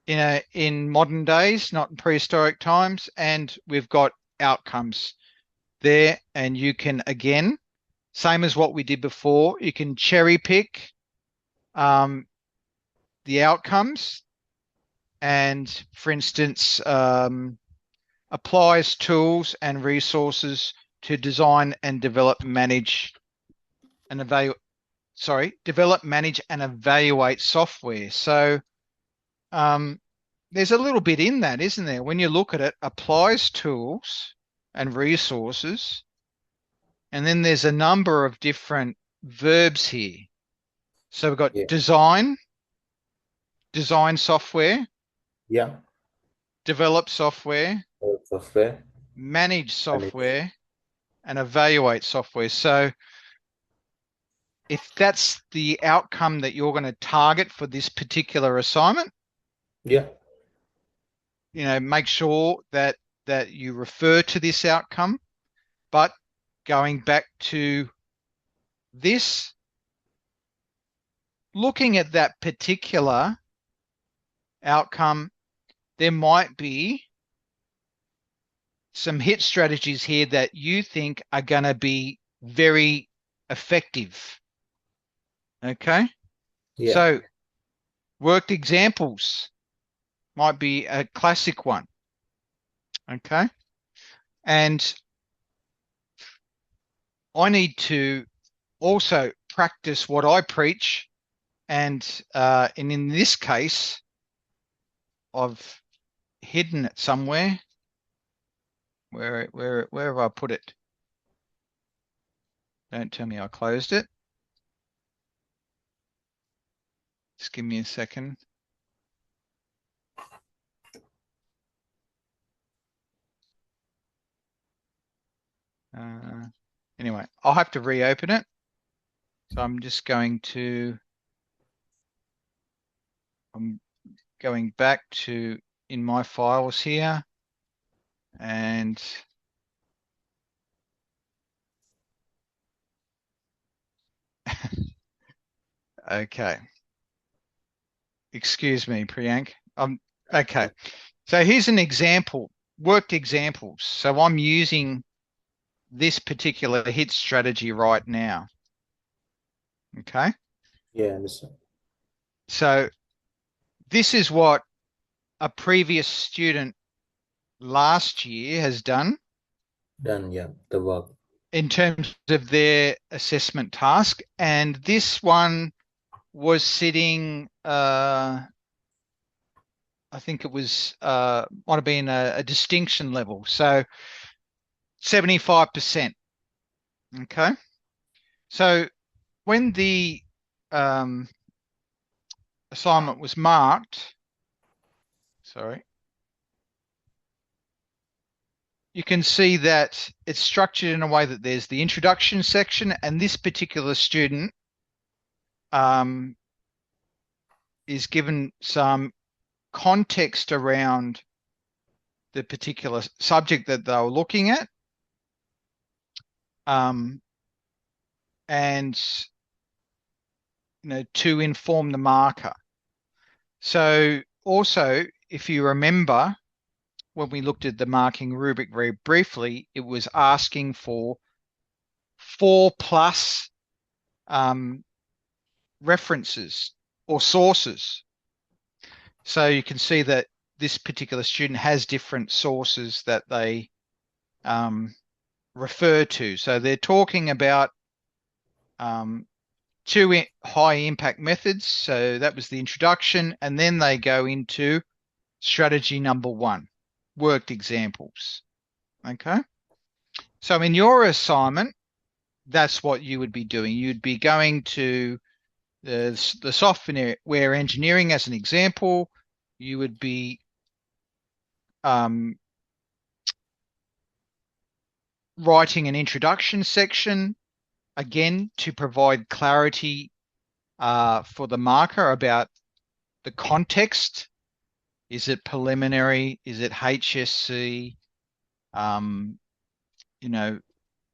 A: in modern days, not in prehistoric times, and we've got outcomes there, and you can, again, same as what we did before, you can cherry pick the outcomes, and for instance, applies tools and resources to design and develop, manage and evaluate software. So there's a little bit in that, isn't there? When you look at it, applies tools and resources, and then there's a number of different verbs here. So we've got design software, develop software, manage software, and evaluate software. So if that's the outcome that you're going to target for this particular assignment, make sure that you refer to this outcome. But going back to this, looking at that particular outcome, there might be some hit strategies here that you think are going to be very effective. Okay? So worked examples might be a classic one. Okay? And I need to also practice what I preach, and in this case, I've hidden it somewhere. Where have I put it? Don't tell me I closed it. Just give me a second. Anyway, I'll have to reopen it. So I'm just going to, I'm going back to in my files here, and okay. Excuse me, Priyank. Okay. So here's an example, worked examples. So I'm using this particular hit strategy right now. Okay.
E: Yeah, understand.
A: So this is what a previous student last year has done.
E: Done, yeah, the work.
A: In terms of their assessment task. And this one was sitting, I think it was, might have been a distinction level. So 75%. Okay. So when the assignment was marked, sorry, you can see that it's structured in a way that there's the introduction section, and this particular student is given some context around the particular subject that they were looking at. And to inform the marker. So also, if you remember, when we looked at the marking rubric very briefly, it was asking for 4+ references or sources. So you can see that this particular student has different sources that they refer to. So they're talking about 2 high impact methods. So that was the introduction. And then they go into strategy number 1, worked examples. Okay. So in your assignment, that's what you would be doing. You'd be going to the software engineering as an example. You would be writing an introduction section, again, to provide clarity for the marker about the context. Is it preliminary? Is it HSC?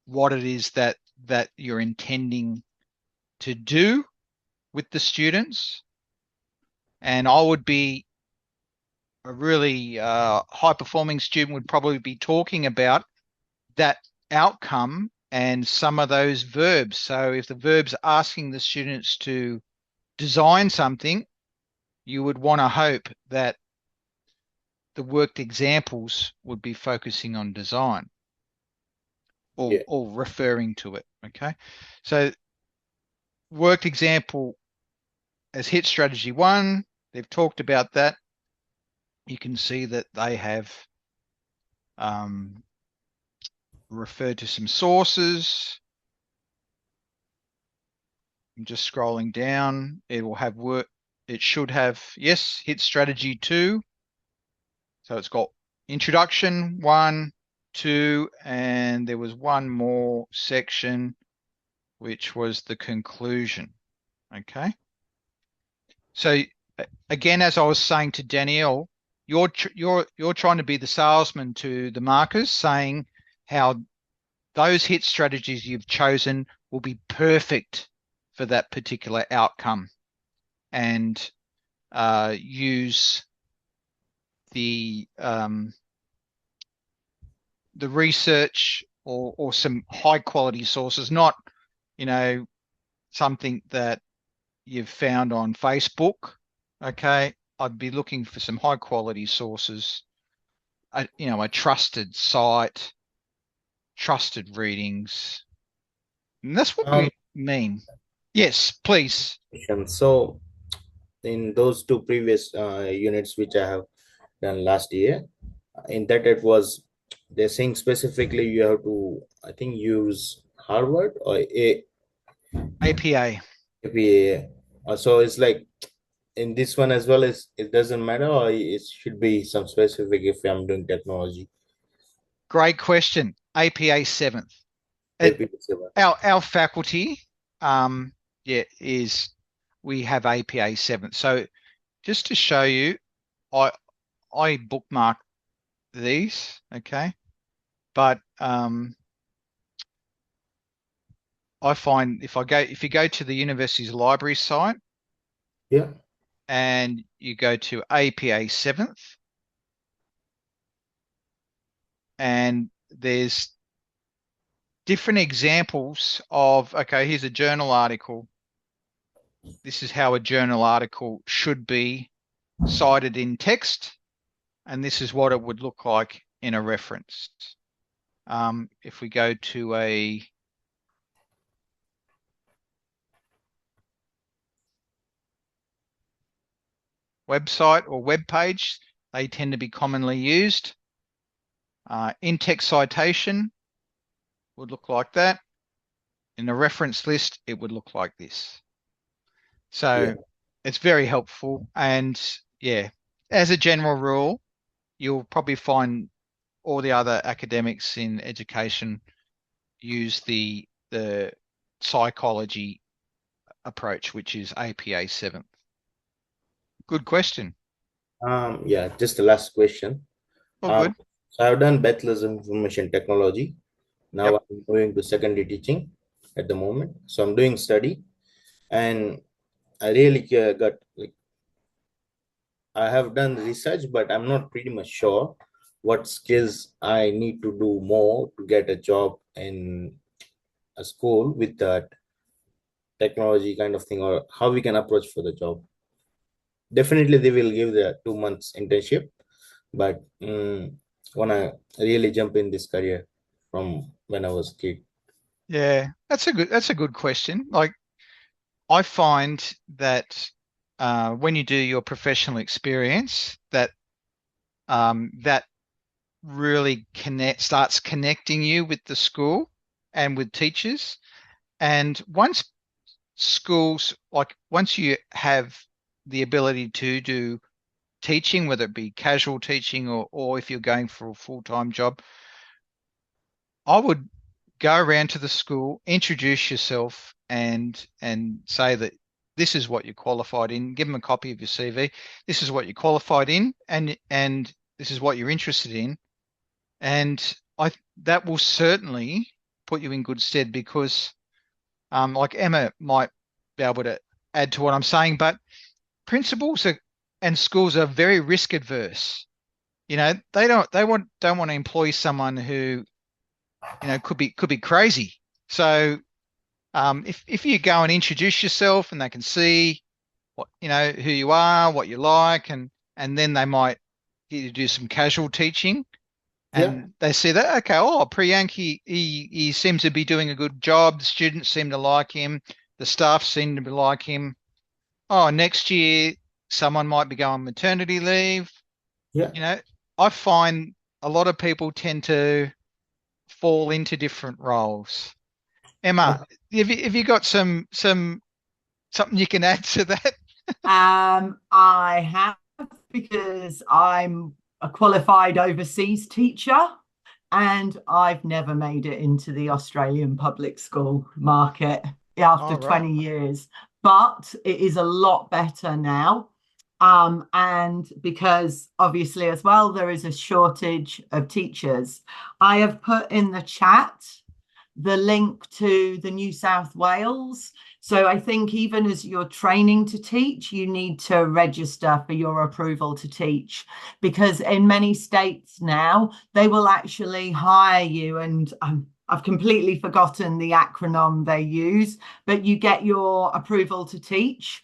A: What it is that you're intending to do with the students. And I would be a really high-performing student would probably be talking about that outcome and some of those verbs. So if the verb's asking the students to design something, you would want to hope that the worked examples would be focusing on design or referring to it. Okay. So worked example as hit strategy 1, they've talked about that. You can see that they have referred to some sources. I'm just scrolling down. It will have work. It should have, yes, hit strategy 2. So it's got introduction 1, 2, and there was one more section, which was the conclusion. Okay. So again, as I was saying to Danielle, you're trying to be the salesman to the markers, saying how those hit strategies you've chosen will be perfect for that particular outcome, and use the research or some high quality sources, not something that you've found on Facebook. Okay, I'd be looking for some high quality sources, a trusted site, trusted readings, and that's what we mean. Yes, please.
E: So in those 2 previous units which I have done last year, in that they're saying specifically you have to, I think, use Harvard or
A: APA.
E: So it's like in this one as well, as it doesn't matter, or it should be some specific if I'm doing technology?
A: Great question. APA 7th. Our faculty, is we have APA 7. So just to show you, I bookmark these, okay? But I find if you go to the university's library site, and you go to APA 7th, and there's different examples of, okay, here's a journal article. This is how a journal article should be cited in text, and this is what it would look like in a reference. If we go to a website or web page, they tend to be commonly used. In-text citation would look like that. In a reference list, it would look like this. So it's very helpful. And as a general rule, you'll probably find all the other academics in education use the psychology approach, which is APA 7th. Good question.
E: Just the last question.
A: Good.
E: So I've done bachelor's in information technology. Now I'm going to secondary teaching at the moment. So I'm doing study, and I really got I have done research, but I'm not pretty much sure what skills I need to do more to get a job in a school with that technology kind of thing, or how we can approach for the job. Definitely they will give the 2 months internship, but wanna really jump in this career from when I was a kid.
A: Yeah, that's a good question. Like, I find that when you do your professional experience, that that really starts connecting you with the school and with teachers. And once you have the ability to do teaching, whether it be casual teaching or if you're going for a full-time job, I would go around to the school, introduce yourself, and say that this is what you're qualified in. Give them a copy of your CV. This is what you're qualified in, and this is what you're interested in. And that will certainly put you in good stead, because like Emma might be able to add to what I'm saying, but principals and schools are very risk adverse. You know, they don't want to employ someone who, you know, could be crazy. So if you go and introduce yourself and they can see what, you know, who you are, what you like, and then they might get you to do some casual teaching, and they see that, okay, Priyank, he seems to be doing a good job. The students seem to like him. The staff seem to like him. Next year someone might be going maternity leave. You know, I find a lot of people tend to fall into different roles. Emma, have you got something you can add to that?
F: I have, because I'm a qualified overseas teacher, and I've never made it into the Australian public school market after 20 years, but it is a lot better now. And because obviously as well, there is a shortage of teachers. I have put in the chat the link to the New South Wales. So I think even as you're training to teach, you need to register for your approval to teach, because in many states now, they will actually hire you, and I've completely forgotten the acronym they use, but you get your approval to teach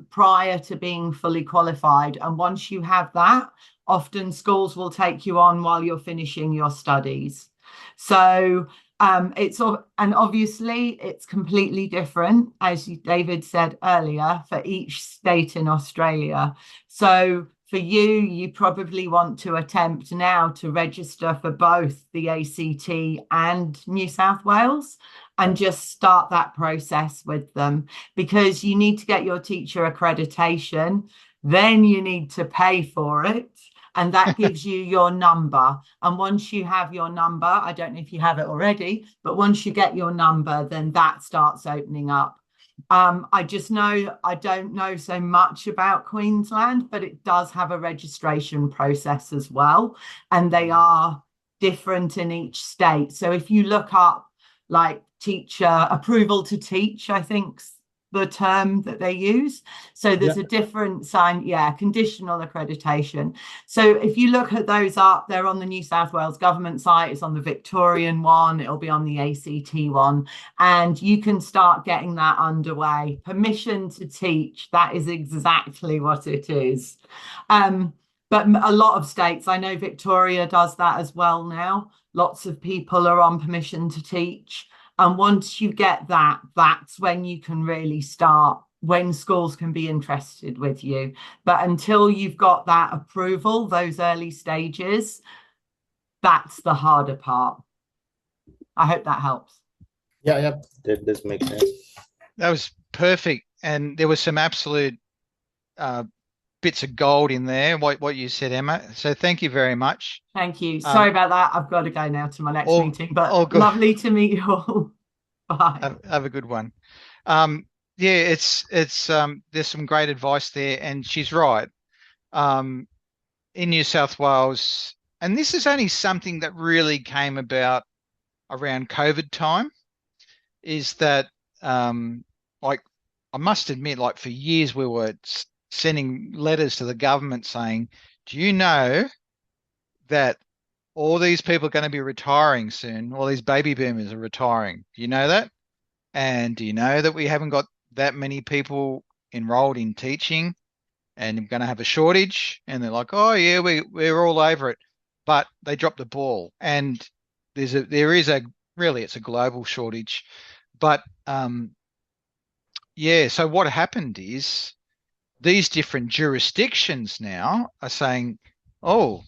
F: prior to being fully qualified. And once you have that, often schools will take you on while you're finishing your studies. So and obviously it's completely different, as David said earlier, for each state in Australia. So for you probably want to attempt now to register for both the ACT and New South Wales, and just start that process with them, because you need to get your teacher accreditation, then you need to pay for it. and that gives you your number. And once you have your number, I don't know if you have it already, but once you get your number, then that starts opening up. I just know I don't know so much about Queensland, but it does have a registration process as well, and they are different in each state. So if you look up like teacher approval to teach, I think's the term that they use. So there's a different sign, conditional accreditation. So if you look at those up, they're on the New South Wales government site, it's on the Victorian one, it'll be on the ACT one, and you can start getting that underway. Permission to teach, that is exactly what it is. But a lot of states, I know Victoria does that as well now. Lots of people are on permission to teach. And once you get that, that's when you can really start, when schools can be interested with you. But until you've got that approval, those early stages, that's the harder part. I hope that helps.
E: Yeah, that does make sense.
A: That was perfect. And there was some absolute bits of gold in there, what you said, Emma. So thank you very much.
F: Thank you. Sorry about that. I've got to go now to my next meeting, but lovely to meet you all. Bye.
A: Have a good one. It's there's some great advice there, and she's right. In New South Wales, and this is only something that really came about around COVID time, is that like I must admit, like for years we were sending letters to the government saying, do you know that all these people are going to be retiring soon? All these baby boomers are retiring. Do you know that? And do you know that we haven't got that many people enrolled in teaching and we're going to have a shortage? And they're like, oh yeah, we're all over it. But they dropped the ball. And it's a global shortage. But so what happened is these different jurisdictions now are saying, how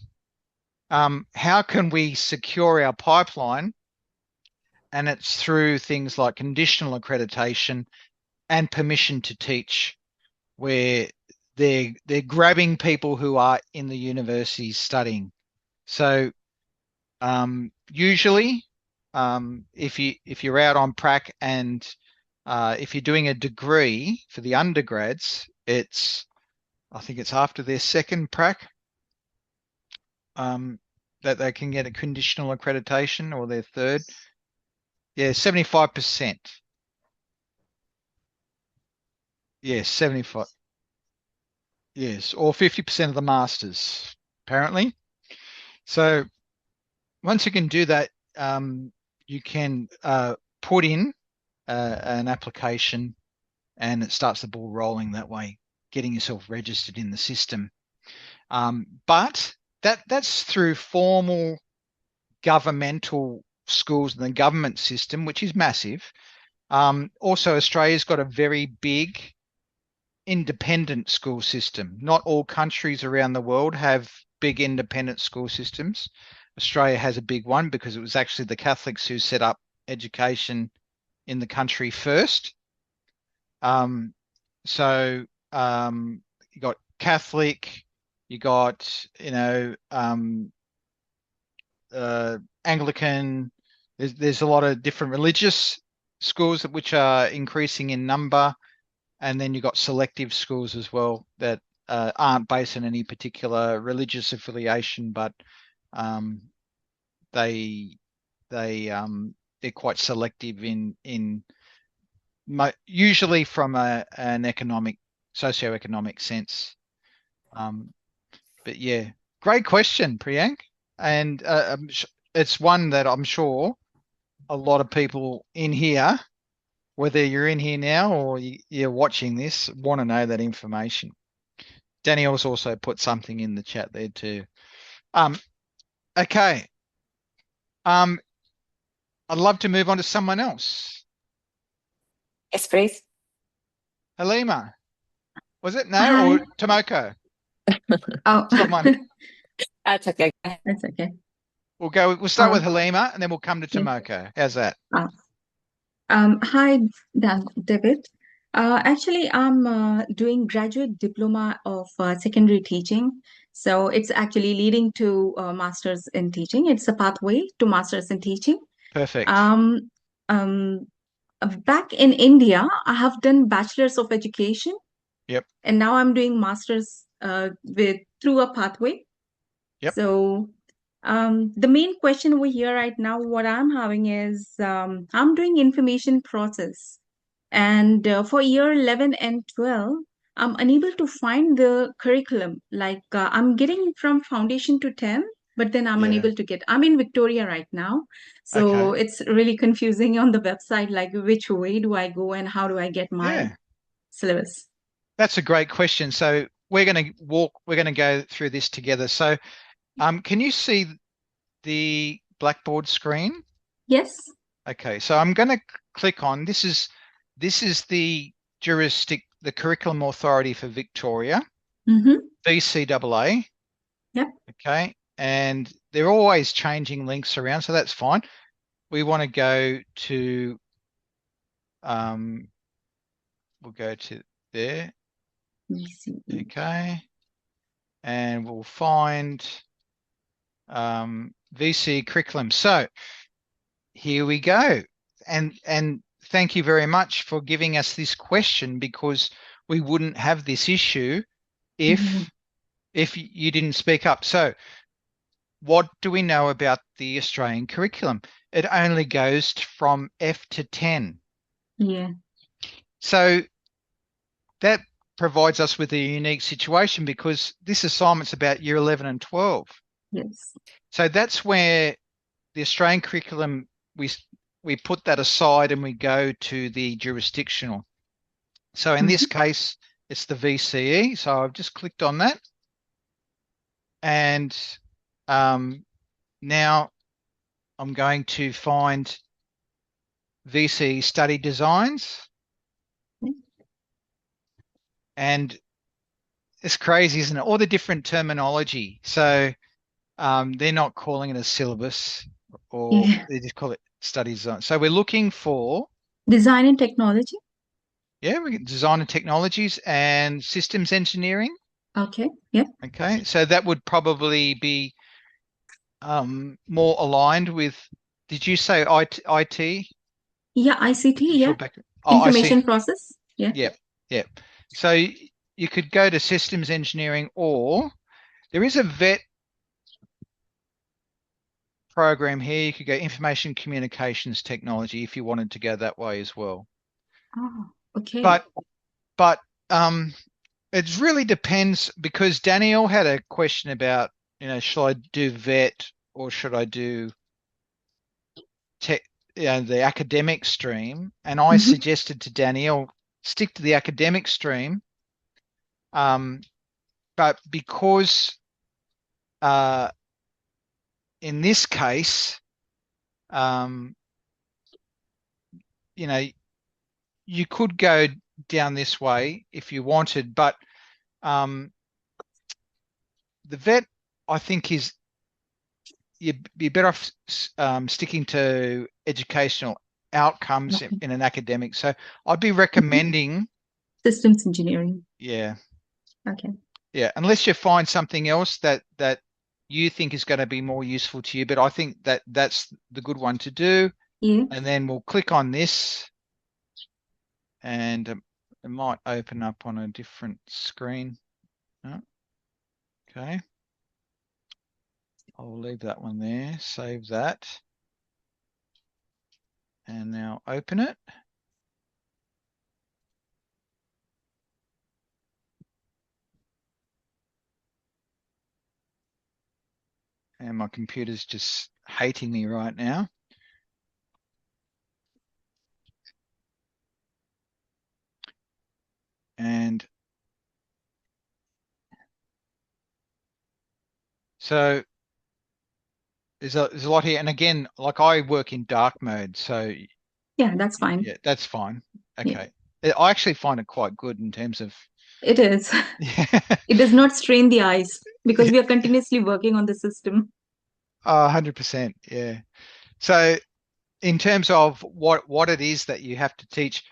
A: can we secure our pipeline? And it's through things like conditional accreditation and permission to teach, where they're grabbing people who are in the universities studying. So usually, if you're out on prac and if you're doing a degree for the undergrads, I think it's after their second prac that they can get a conditional accreditation, or their third. Yeah, 75%. Yes, 75. Yes, or 50% of the masters, apparently. So once you can do that, you can put in an application, and it starts the ball rolling that way, getting yourself registered in the system. But that's through formal governmental schools and the government system, which is massive. Also, Australia's got a very big independent school system. Not all countries around the world have big independent school systems. Australia has a big one because it was actually the Catholics who set up education in the country first. So you got Catholic, you got Anglican. There's a lot of different religious schools which are increasing in number, and then you've got selective schools as well that aren't based on any particular religious affiliation, but they're quite selective in usually from an socioeconomic sense. But yeah, great question, Priyank, and it's one that I'm sure a lot of people in here, whether you're in here now or you're watching this, want to know that information. Danielle's also put something in the chat there too. Okay. I'd love to move on to someone else.
D: Yes, please.
A: Halima. Was it? No, or Tomoko?
G: Oh,
D: That's okay.
G: That's okay.
A: We'll start with Halima and then we'll come to Tomoko. How's that?
G: Hi, David. Actually, I'm doing graduate diploma of secondary teaching. So it's actually leading to Masters in Teaching. It's a pathway to Masters in Teaching.
A: Perfect.
G: Back in India, I have done Bachelor's of Education.
A: Yep.
G: And now I'm doing Masters through a pathway.
A: Yep.
G: So the main question over here right now, what I'm having is I'm doing information process. And for year 11 and 12, I'm unable to find the curriculum. Like I'm getting from foundation to 10, but then I'm unable to get. I'm in Victoria right now. So it's really confusing on the website, like which way do I go and how do I get my syllabus?
A: That's a great question. So we're going to go through this together. So can you see the Blackboard screen?
G: Yes.
A: Okay, so I'm going to click on, this is the the curriculum authority for Victoria, VCAA.
G: Yep.
A: Okay, and they're always changing links around, so that's fine. We want to go to, we'll go to there. Okay, and we'll find VC curriculum. So here we go. And thank you very much for giving us this question, because we wouldn't have this issue if you didn't speak up. So what do we know about the Australian curriculum? It only goes from F to 10.
G: Yeah.
A: So that provides us with a unique situation, because this assignment's about year 11 and 12.
G: Yes.
A: So that's where the Australian curriculum, we put that aside and we go to the jurisdictional. So in this case, it's the VCE. So I've just clicked on that. And now I'm going to find VCE study designs. And it's crazy, isn't it? All the different terminology. So they're not calling it a syllabus, or they just call it study design. So we're looking for
G: design and technology.
A: Yeah, we get design and technologies and systems engineering.
G: Okay. Yeah.
A: Okay, so that would probably be more aligned with. Did you say IT?
G: Yeah, ICT. Yeah. Information process. Yeah.
A: Yep. Yep. So you could go to systems engineering, or there is a VET program here. You could go information communications technology if you wanted to go that way as well.
G: Oh, okay.
A: But it really depends, because Danielle had a question about, should I do VET or should I do the academic stream? And I suggested to Danielle, stick to the academic stream. But because in this case, you could go down this way if you wanted, but the VET, I think, is you'd be better off sticking to educational outcomes in an academic. So I'd be recommending
G: systems engineering.
A: Yeah.
G: Okay.
A: Yeah, unless you find something else that you think is going to be more useful to you, but I think that's the good one to do.
G: Yeah.
A: And then we'll click on this, and it might open up on a different screen. Oh, okay. I'll leave that one there, save that. And now open it. And my computer's just hating me right now. And so there's a lot here. And again, like, I work in dark mode, so
G: yeah, that's fine.
A: Yeah, that's fine. Okay. Yeah. I actually find it quite good in terms of.
G: It is. It does not strain the eyes, because we are continuously working on the system.
A: 100%. Yeah. So in terms of what it is that you have to teach,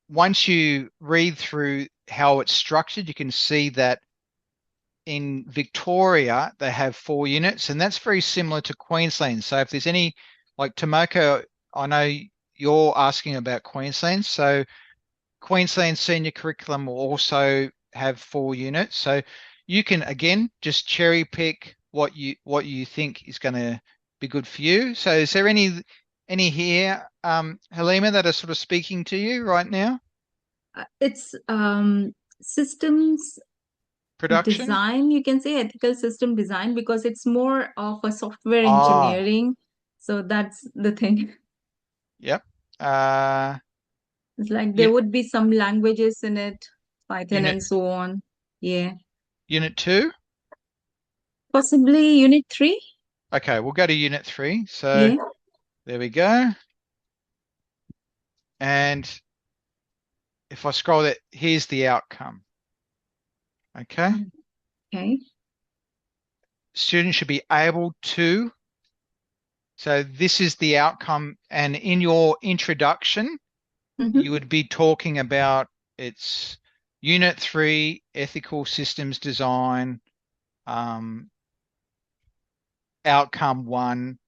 A: once you read through how it's structured, you can see that in Victoria, they have 4 units, and that's very similar to Queensland. So if there's any, like Tomoko, I know you're asking about Queensland. So Queensland senior curriculum will also have 4 units. So you can, again, just cherry pick what you think is going to be good for you. So is there any here, Halima, that are sort of speaking to you right now?
G: It's systems
A: Production?
G: design, you can say ethical system design, because it's more of a software
A: Oh,
G: engineering. So that's the thing.
A: yep.
G: It's like there would be some languages in it, Python
A: Unit
G: and so on. Yeah.
A: Unit 2?
G: Possibly Unit 3.
A: Okay, we'll go to Unit 3. So
G: Yeah.
A: there we go. And if I scroll that, here's the outcome. Okay.
G: Okay.
A: Students should be able to. So this is the outcome. And in your introduction, you would be talking about it's Unit 3, Ethical Systems Design, Outcome 1,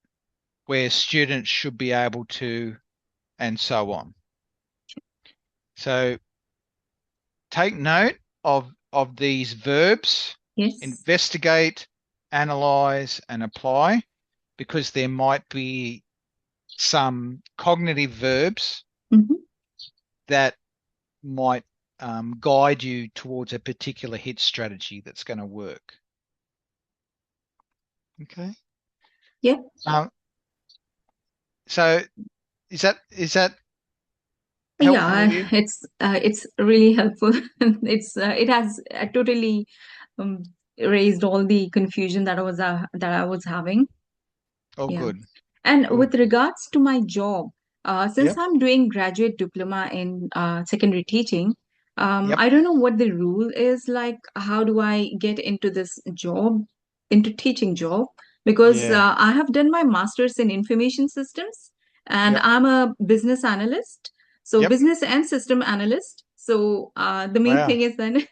A: where students should be able to, and so on. So take note of these verbs.
G: Yes.
A: Investigate, analyze, and apply, because there might be some cognitive verbs that might guide you towards a particular hit strategy that's going to work. Okay.
G: Yeah.
A: So is that helpful with you?
G: It's really helpful. It has totally raised all the confusion that I was having.
A: Oh,
G: Yeah.
A: good.
G: And
A: Good.
G: with regards to my job, since
A: Yep.
G: I'm doing graduate diploma in secondary teaching,
A: Yep.
G: I don't know what the rule is like. How do I get into this job, into teaching job? Because
A: Yeah.
G: I have done my master's in information systems, and
A: Yep.
G: I'm a business analyst. So
A: Yep.
G: business and system analyst. So the main
A: Wow.
G: thing is then,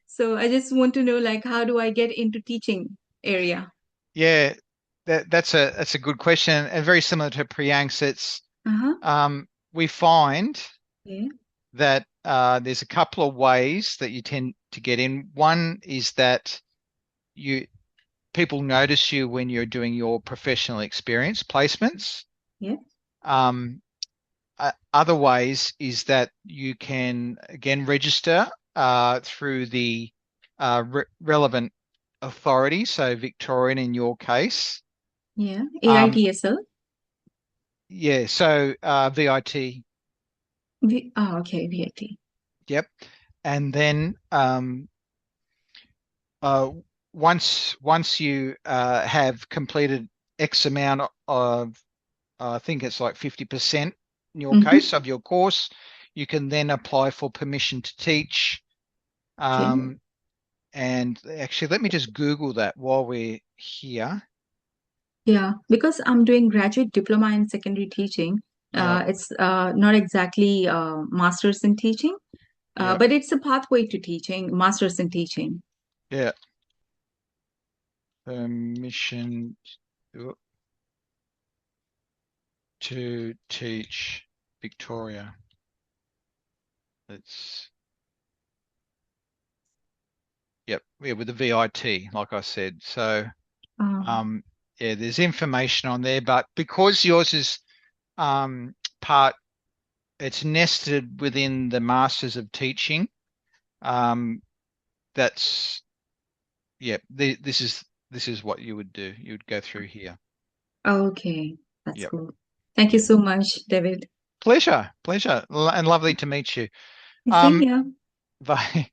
G: so I just want to know, like, how do I get into teaching area?
A: Yeah, that's a good question, and very similar to Priyank's. It's we find
G: Yeah.
A: that there's a couple of ways that you tend to get in. One is that people notice you when you're doing your professional experience placements.
G: Yeah.
A: Other ways is that you can, again, register through the relevant authority, so Victorian in your case.
G: Yeah. AITSL.
A: Yeah, so VIT.
G: Okay, VIT.
A: Yep. And then once you have completed X amount of, I think it's like 50% in your case of your course, you can then apply for permission to teach. And actually, let me just Google that while we're here.
G: Yeah, because I'm doing graduate diploma in secondary teaching. It's not exactly master's in teaching, but it's a pathway to teaching, master's in teaching.
A: Yeah. Permission to teach Victoria. With the VIT, like I said. So yeah, there's information on there, but because yours is it's nested within the Masters of Teaching, this is what you would do. You would go through here.
G: Okay, that's cool. Thank you so much, David.
A: Pleasure, and lovely to meet you.
G: Same here.
A: Bye.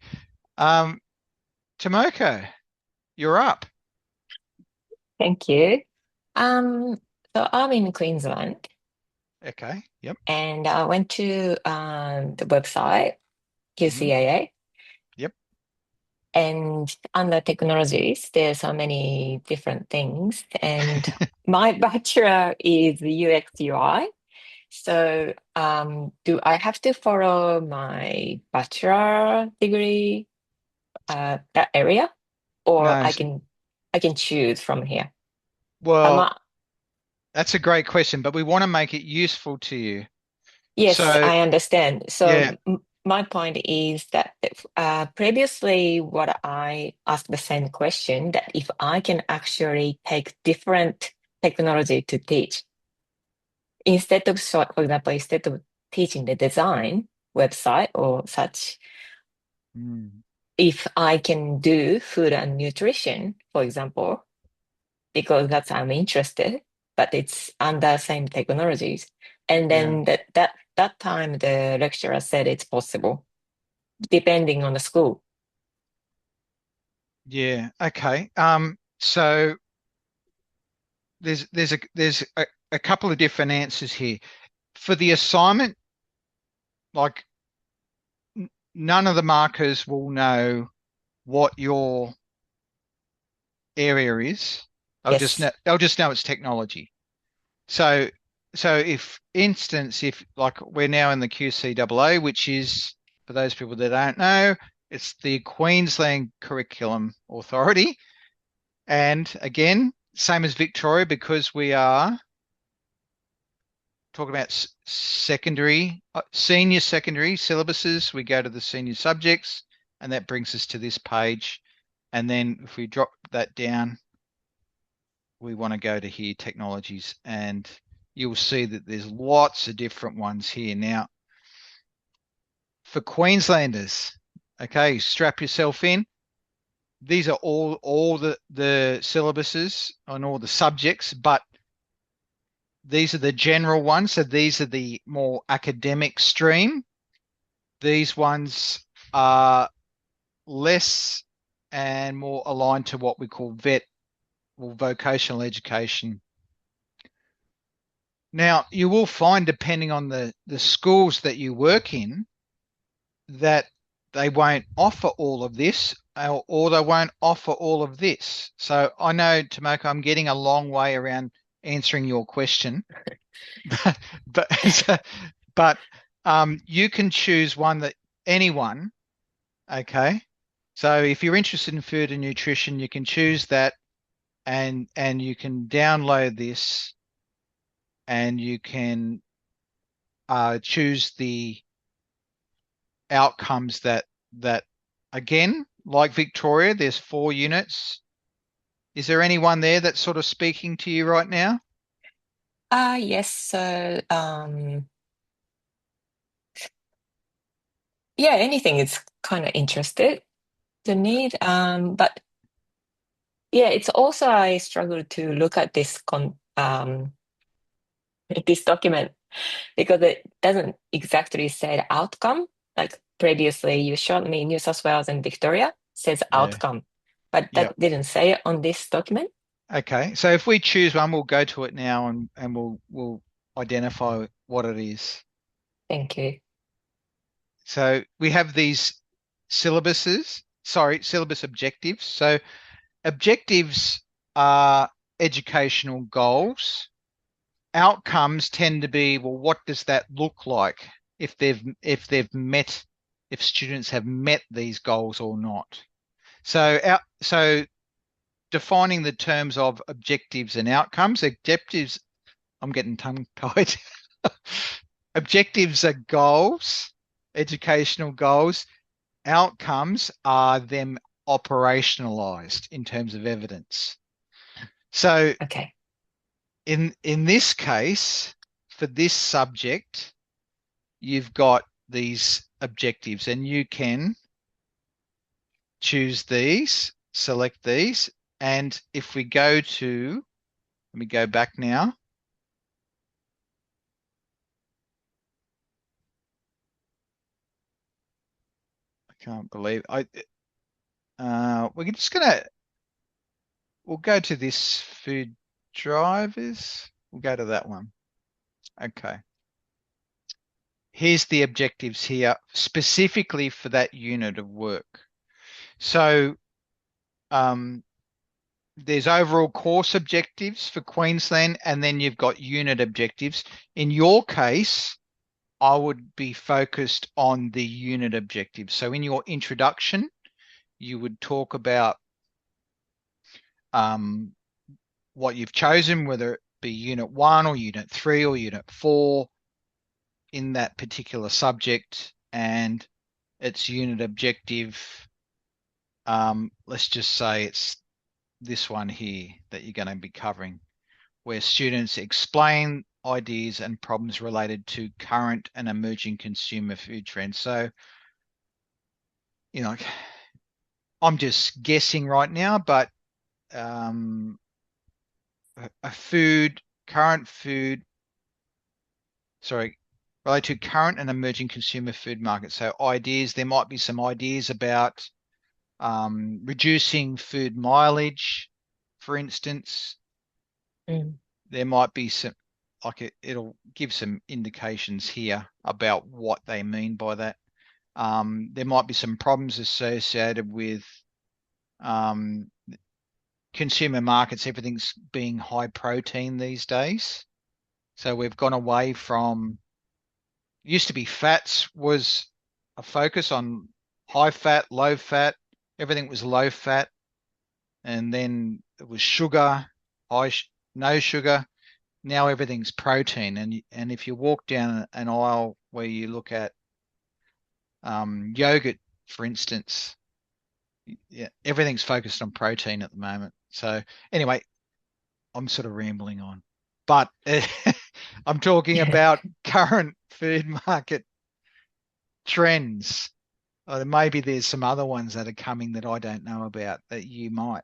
A: Tomoko, you're up.
D: Thank you. So I'm in Queensland.
A: Okay. Yep.
D: And I went to the website, QCAA.
A: Yep.
D: And under technologies, there's so many different things. And my bachelor is UX UI. So do I have to follow my bachelor degree that area? or
A: No.
D: I can choose from here?
A: Well, that's a great question, but we want to make it useful to you.
D: Yes,
A: So,
D: I understand. So
A: yeah.
D: my point is that previously what I asked the same question, that if I can actually take different technology to teach, instead of, for example, instead of teaching the design website or such, if I can do food and nutrition, for example, because that's I'm interested, but it's under same technologies. And then that time the lecturer said it's possible, depending on the school.
A: Yeah. Okay. So there's a couple of different answers here. For the assignment, like none of the markers will know what your area is. They'll just know it's technology. So if like we're now in the QCAA, which is, for those people that don't know, it's the Queensland Curriculum Authority. And again, same as Victoria, because we are talking about senior secondary syllabuses, we go to the senior subjects, and that brings us to this page. And then if we drop that down, we want to go to here, technologies, and you'll see that there's lots of different ones here. Now, for Queenslanders, okay, strap yourself in. These are all the syllabuses and all the subjects, but these are the general ones. So these are the more academic stream. These ones are less and more aligned to what we call VET, or vocational education. Now, you will find, depending on the schools that you work in, that they won't offer all of this, or they won't offer all of this. So I know, Tomoko, I'm getting a long way around answering your question, but you can choose one that anyone, okay? So if you're interested in food and nutrition, you can choose that, and you can download this, and you can choose the outcomes that again, like Victoria, there's 4 units. Is there anyone there that's sort of speaking to you right now?
D: Yes. So yeah, anything is kind of interested to need. But yeah, it's also I struggle to look at this this document because it doesn't exactly say the outcome. Like previously, you showed me New South Wales and Victoria says outcome, but that didn't say it on this document.
A: Okay, so if we choose one, we'll go to it now, and we'll identify what it is.
D: Thank you.
A: So we have these syllabus objectives. So objectives are educational goals. Outcomes tend to be, well, what does that look like if students have met these goals or not? So defining the terms of objectives and outcomes. Objectives, I'm getting tongue-tied. Objectives are goals, educational goals. Outcomes are them operationalized in terms of evidence. So
D: okay.
A: In this case, for this subject, you've got these objectives, and you can choose these, select these, and if we go to, let me go back now. I can't believe we'll go to this food drivers. We'll go to that one. Okay. Here's the objectives here specifically for that unit of work. So there's overall course objectives for Queensland, and then you've got unit objectives. In your case, I would be focused on the unit objectives. So in your introduction, you would talk about what you've chosen, whether it be Unit 1 or Unit 3 or Unit 4 in that particular subject, and its unit objective. Let's just say it's this one here that you're going to be covering, where students explain ideas and problems related to current and emerging consumer food trends. So, I'm just guessing right now, but related to current and emerging consumer food markets. So ideas, there might be some ideas about reducing food mileage, for instance. There might be some, it'll give some indications here about what they mean by that. There might be some problems associated with consumer markets. Everything's being high protein these days. So we've gone away from, used to be fats was a focus on high fat, low fat. Everything was low fat. And then it was sugar, no sugar. Now everything's protein. And if you walk down an aisle where you look at yogurt, for instance, everything's focused on protein at the moment. So anyway, I'm sort of rambling on, but I'm talking about current food market trends. Maybe there's some other ones that are coming that I don't know about that you might.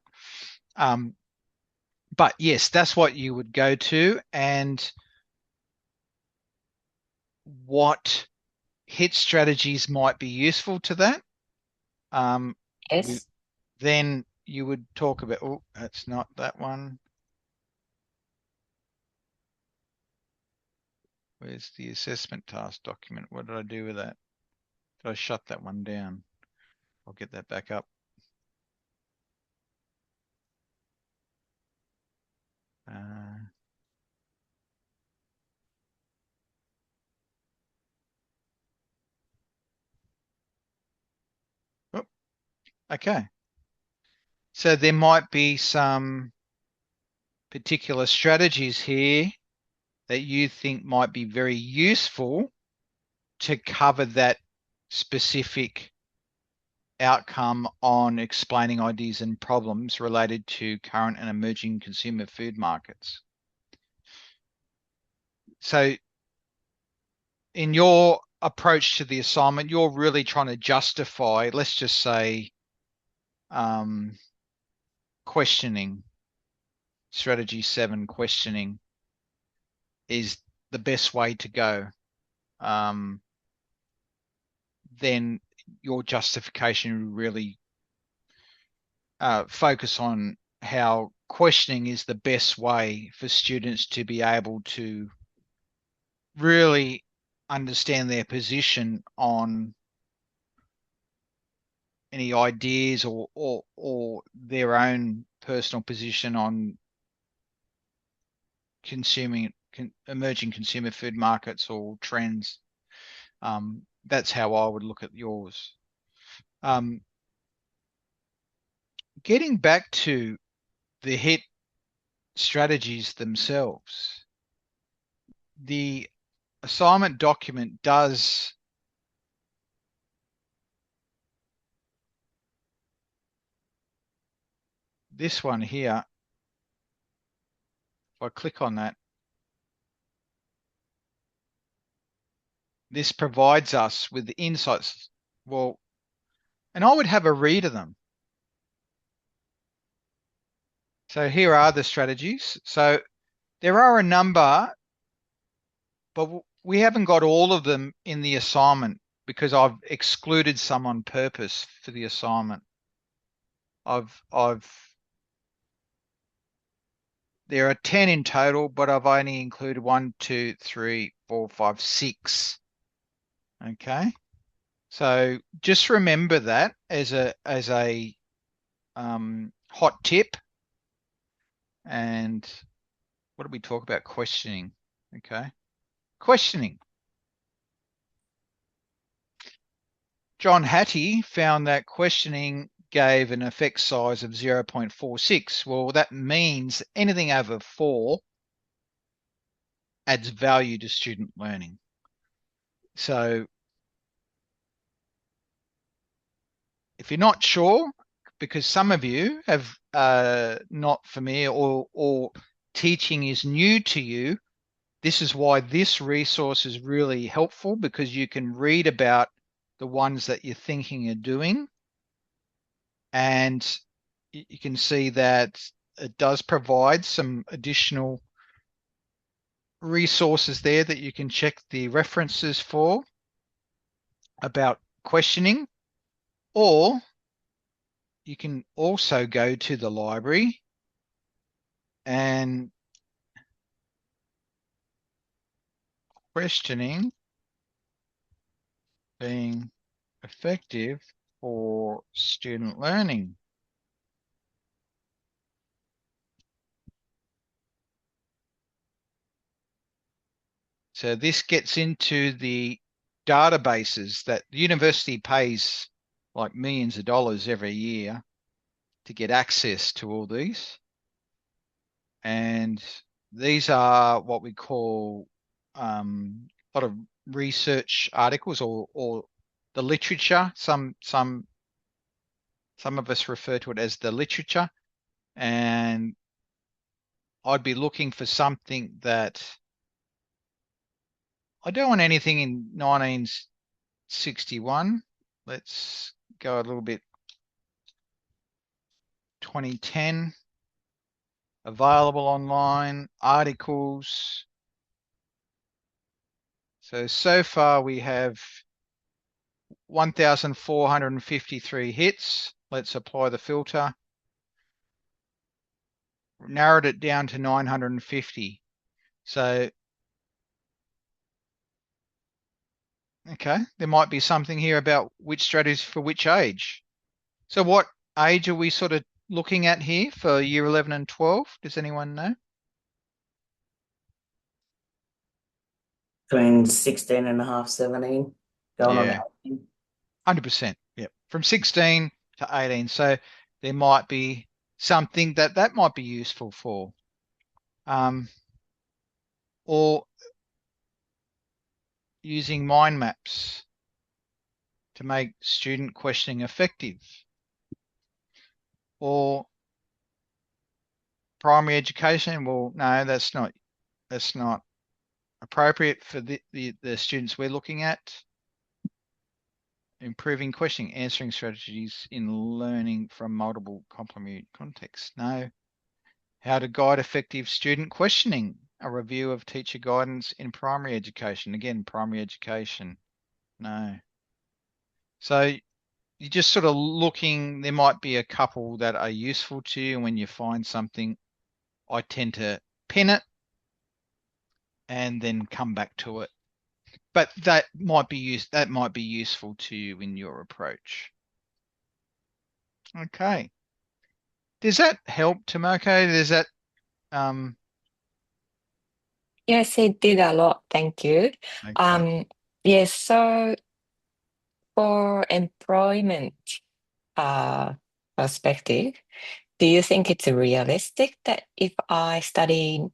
A: But yes, that's what you would go to, and what hit strategies might be useful to that.
D: Yes.
A: Then you would talk about, oh, that's not that one. Where's the assessment task document? What did I do with that? Did I shut that one down? I'll get that back up. Okay. So there might be some particular strategies here that you think might be very useful to cover that specific outcome on explaining ideas and problems related to current and emerging consumer food markets. So in your approach to the assignment, you're really trying to justify, let's just say, questioning. Strategy 7, questioning, is the best way to go. Then your justification really focus on how questioning is the best way for students to be able to really understand their position on any ideas or their own personal position on emerging consumer food markets or trends. That's how I would look at yours. Getting back to the HIT strategies themselves, the assignment document does this one here. If I click on that, this provides us with the insights. Well, and I would have a read of them. So here are the strategies. So there are a number, but we haven't got all of them in the assignment because I've excluded some on purpose for the assignment. There are 10 in total, but I've only included 1, 2, 3, 4, 5, 6. Okay. So just remember that as a hot tip. And what did we talk about? Questioning. Okay. Questioning. John Hattie found that questioning gave an effect size of 0.46. Well, that means anything over 4 adds value to student learning. So if you're not sure, because some of you have not familiar or teaching is new to you, this is why this resource is really helpful, because you can read about the ones that you're thinking of doing, and you can see that it does provide some additional resources there that you can check the references for about questioning, or you can also go to the library and questioning being effective for student learning. So this gets into the databases that the university pays like millions of dollars every year to get access to all these. And these are what we call a lot of research articles or the literature. Some of us refer to it as the literature. And I'd be looking for something that I don't want anything in 1961. Let's go a little bit 2010. Available online, articles. So far we have 1,453 hits. Let's apply the filter. Narrowed it down to 950. So, okay, there might be something here about which strategies for which age. So what age are we sort of looking at here for year 11 and 12? Does anyone know?
B: Between 16 and a half, 17, going on 18.
A: 100%. Yep. From 16 to 18. So there might be something that might be useful for. Or using mind maps to make student questioning effective. Or primary education. Well, no, that's not appropriate for the students we're looking at. Improving questioning, answering strategies in learning from multiple complementary contexts. No. How to guide effective student questioning. A review of teacher guidance in primary education. Again, primary education. No. So you're just sort of looking, there might be a couple that are useful to you, and when you find something, I tend to pin it and then come back to it. But that might be useful to you in your approach. Okay. Does that help, Tomoko? Does that
D: Yes, it did a lot. Thank you.
A: okay.
D: Yes, so for employment perspective, do you think it's realistic that if I study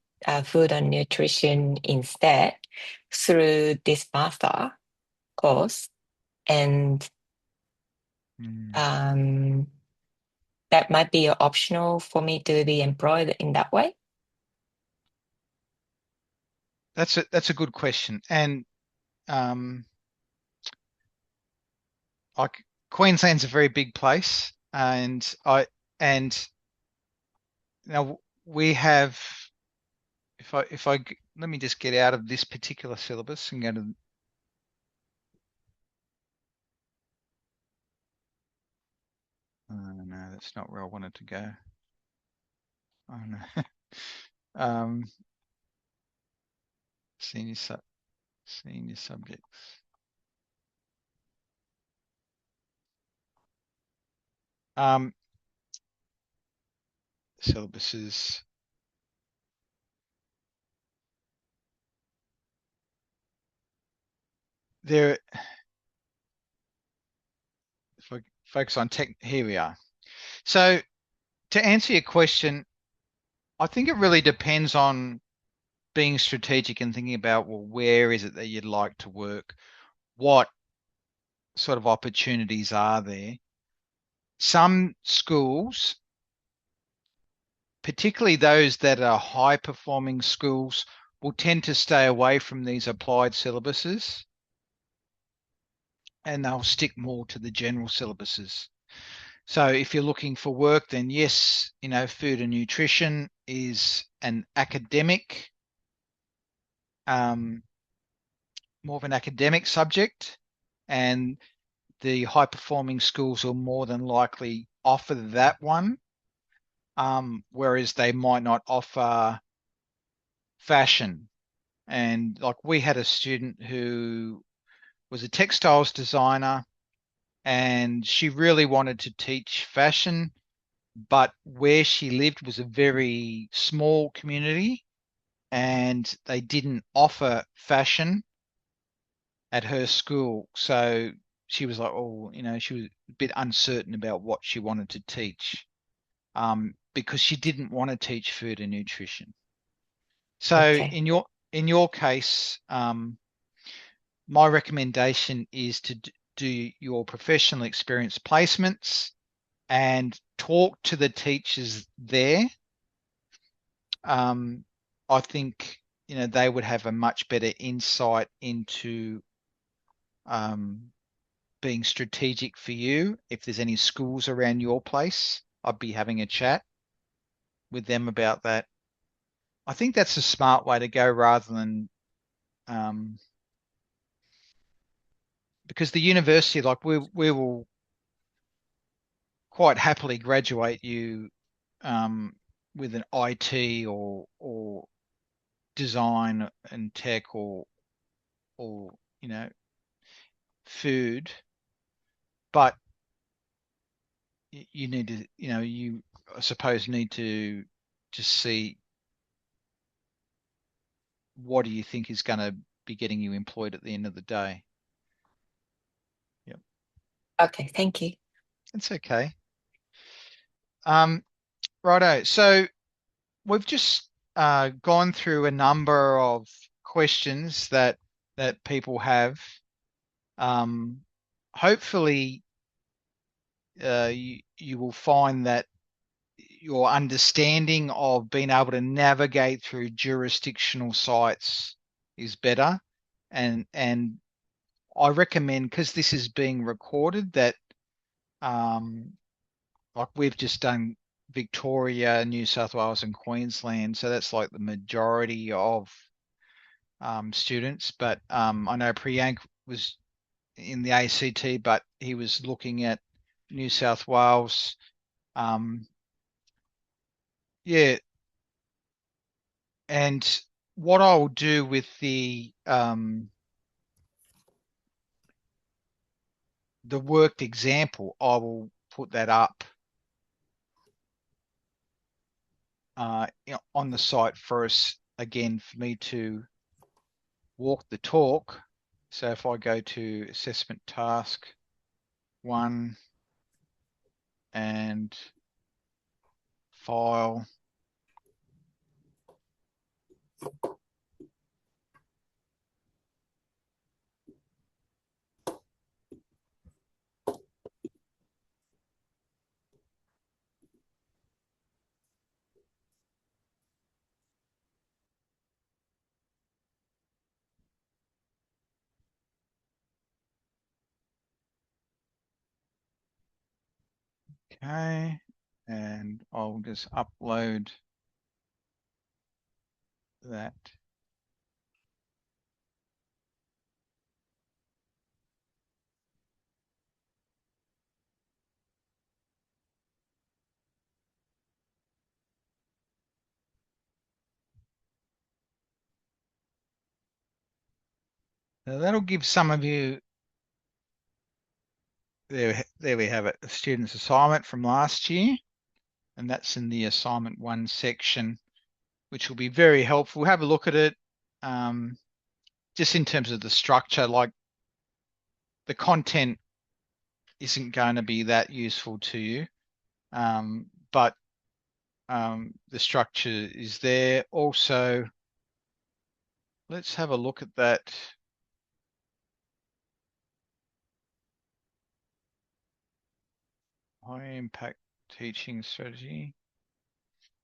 D: food and nutrition instead through this master course, and that might be optional for me to be employed in that way?
A: That's a good question. And like Queensland's a very big place, and now we have, if I let me just get out of this particular syllabus and go to, oh no, that's not where I wanted to go. Oh no. Senior subjects. Syllabuses. There, if focus on tech. Here we are. So to answer your question, I think it really depends on being strategic and thinking about, well, where is it that you'd like to work? What sort of opportunities are there? Some schools, particularly those that are high performing schools, will tend to stay away from these applied syllabuses, and they'll stick more to the general syllabuses. So if you're looking for work, then yes, food and nutrition is an academic, more of an academic subject, and the high performing schools will more than likely offer that one, whereas they might not offer fashion. And like, we had a student who was a textiles designer, and she really wanted to teach fashion, but where she lived was a very small community, and they didn't offer fashion at her school. So she was like, she was a bit uncertain about what she wanted to teach, because she didn't want to teach food and nutrition. So
D: Okay.
A: in your case, my recommendation is to do your professional experience placements and talk to the teachers there. I think they would have a much better insight into being strategic for you. If there's any schools around your place, I'd be having a chat with them about that. I think that's a smart way to go, rather than because the university, like, we will quite happily graduate you with an IT or design and tech or food, but you need to you I suppose need to just see what do you think is going to be getting you employed at the end of the day. Yep.
D: Okay, thank you.
A: It's okay. Righto. So we've just gone through a number of questions that people have. Hopefully, you will find that your understanding of being able to navigate through jurisdictional sites is better, and I recommend, because this is being recorded, that like, we've just done Victoria, New South Wales, and Queensland, so that's like the majority of students. But I know Priyank was in the ACT, but he was looking at New South Wales. Yeah, and what I'll do with the worked example, I will put that up on the site for us, again, for me to walk the talk. So if I go to assessment task 1 and file, okay, and I'll just upload that. Now that'll give some of you, there we have it, a student's assignment from last year, and that's in the assignment 1 section, which will be very helpful. Have a look at it, just in terms of the structure. Like, the content isn't going to be that useful to you. But the structure is there. Also, let's have a look at that. High impact teaching strategy.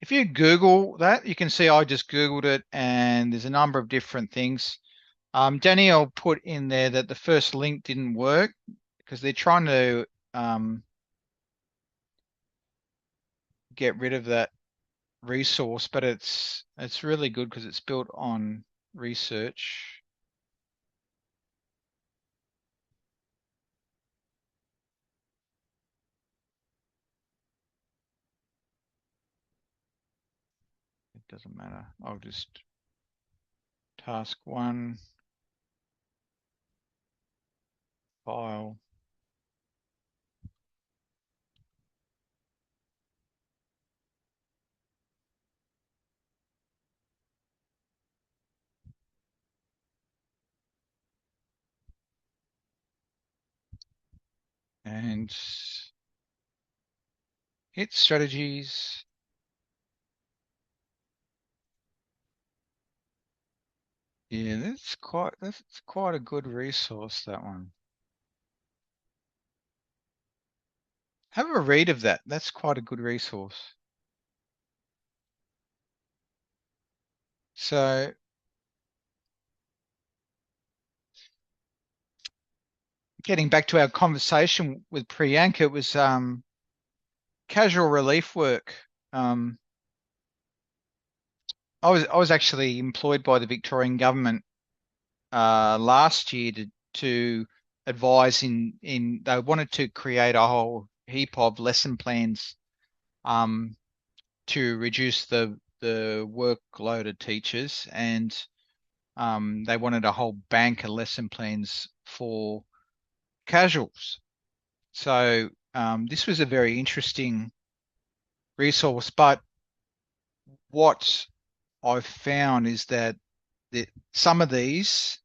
A: If you Google that, you can see I just Googled it, and there's a number of different things. Danielle put in there that the first link didn't work because they're trying to get rid of that resource, but it's really good because it's built on research. It doesn't matter. I'll just task 1, file. And hit strategies. Yeah, that's quite a good resource, that one. Have a read of that. That's quite a good resource. So getting back to our conversation with Priyanka, it was casual relief work. I was actually employed by the Victorian government last year to advise in they wanted to create a whole heap of lesson plans to reduce the workload of teachers, and they wanted a whole bank of lesson plans for casuals. So this was a very interesting resource, but what I've found is that some of these,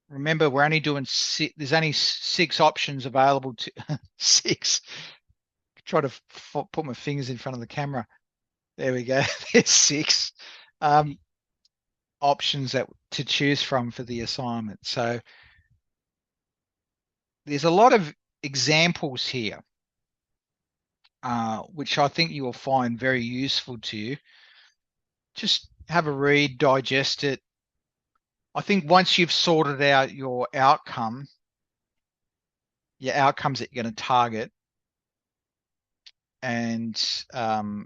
A: remember, we're only doing there's only 6 options available to 6. Try to put my fingers in front of the camera. There we go. There's 6 options to choose from for the assignment. So there's a lot of examples here, which I think you will find very useful to you. Just have a read, digest it. I think once you've sorted out your outcomes that you're going to target, and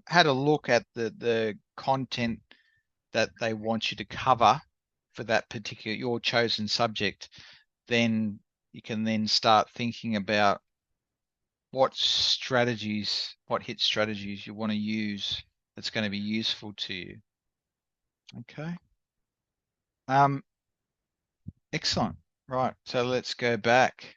A: had a look at the content that they want you to cover for that particular, your chosen subject, then you can then start thinking about what hit strategies you want to use that's going to be useful to you. Okay. Excellent. Right. So let's go back.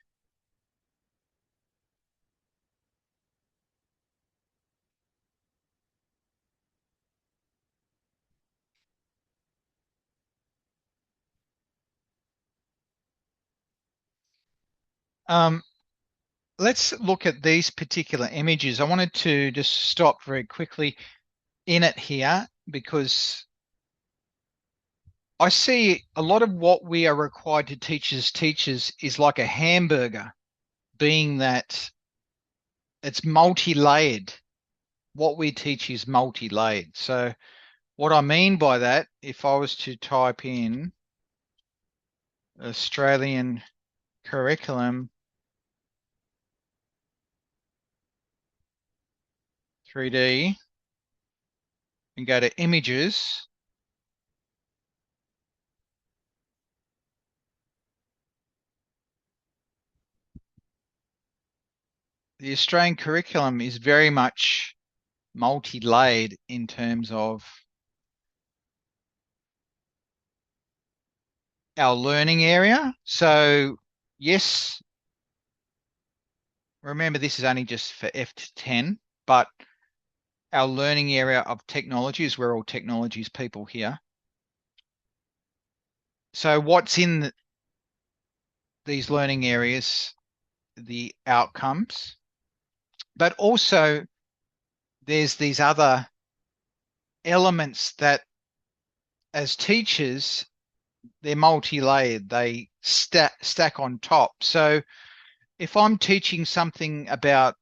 A: Let's look at these particular images. I wanted to just stop very quickly in it here because I see a lot of what we are required to teach as teachers is like a hamburger, being that it's multi-layered. What we teach is multi-layered. So what I mean by that, if I was to type in Australian curriculum 3D and go to images, the Australian curriculum is very much multi-layered in terms of our learning area. So yes, remember this is only just for F to 10, but our learning area of technologies, we're all technologies people here. So what's in these learning areas the outcomes. But also there's these other elements that as teachers, they're multi-layered. They stack on top. So if I'm teaching something about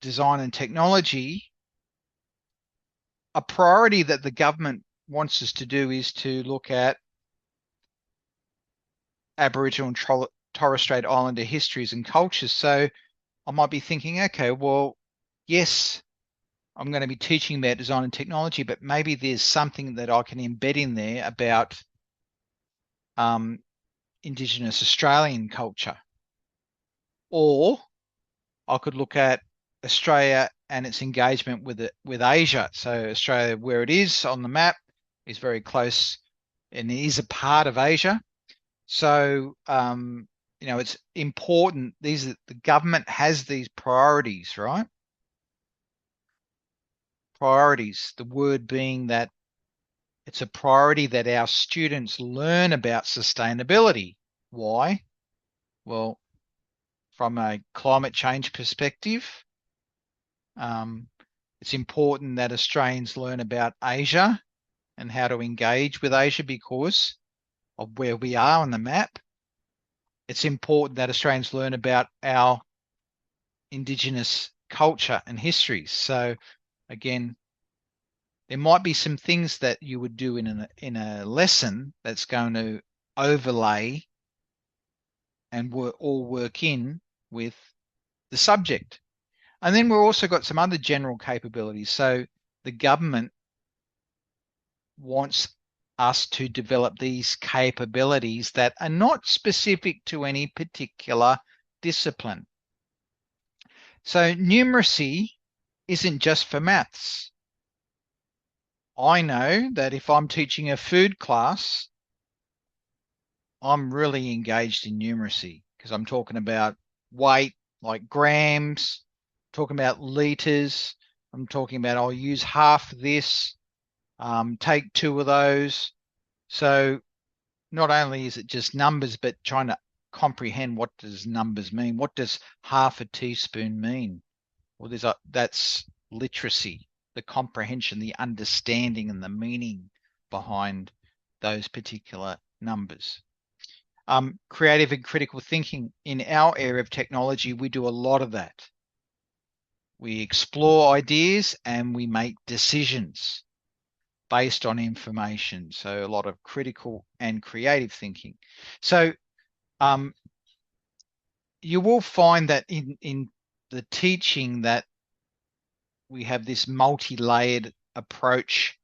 A: design and technology, a priority that the government wants us to do is to look at Aboriginal and Torres Strait Islander histories and cultures. So I might be thinking, okay, well, yes, I'm going to be teaching about design and technology, but maybe there's something that I can embed in there about Indigenous Australian culture. Or I could look at Australia and its engagement with Asia. So Australia, where it is on the map, is very close and it is a part of Asia. So it's important. The government has these priorities, right? Priorities. The word being that it's a priority that our students learn about sustainability. Why? Well, from a climate change perspective, it's important that Australians learn about Asia and how to engage with Asia because of where we are on the map. It's important that Australians learn about our Indigenous culture and histories. So again, there might be some things that you would do in a lesson that's going to overlay and all work in with the subject. And then we've also got some other general capabilities. So the government wants us to develop these capabilities that are not specific to any particular discipline. So numeracy isn't just for maths. I know that if I'm teaching a food class, I'm really engaged in numeracy because I'm talking about weight, like grams, talking about liters. I'm talking about I'll use half this, take 2 of those. So not only is it just numbers, but trying to comprehend what does numbers mean? What does half a teaspoon mean? Well, that's literacy, the comprehension, the understanding and the meaning behind those particular numbers. Creative and critical thinking. In our area of technology, we do a lot of that. We explore ideas and we make decisions based on information. So a lot of critical and creative thinking. So you will find that in the teaching that we have this multi-layered approach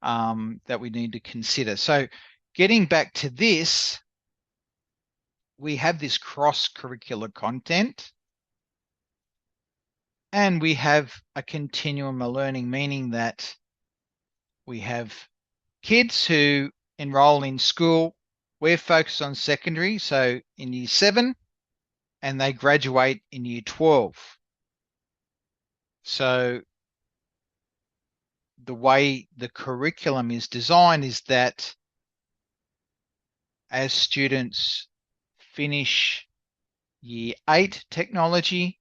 A: that we need to consider. So getting back to this, we have this cross-curricular content and we have a continuum of learning, meaning that we have kids who enroll in school. We're focused on secondary, so in year 7, and they graduate in year 12. So the way the curriculum is designed is that as students finish year 8 technology,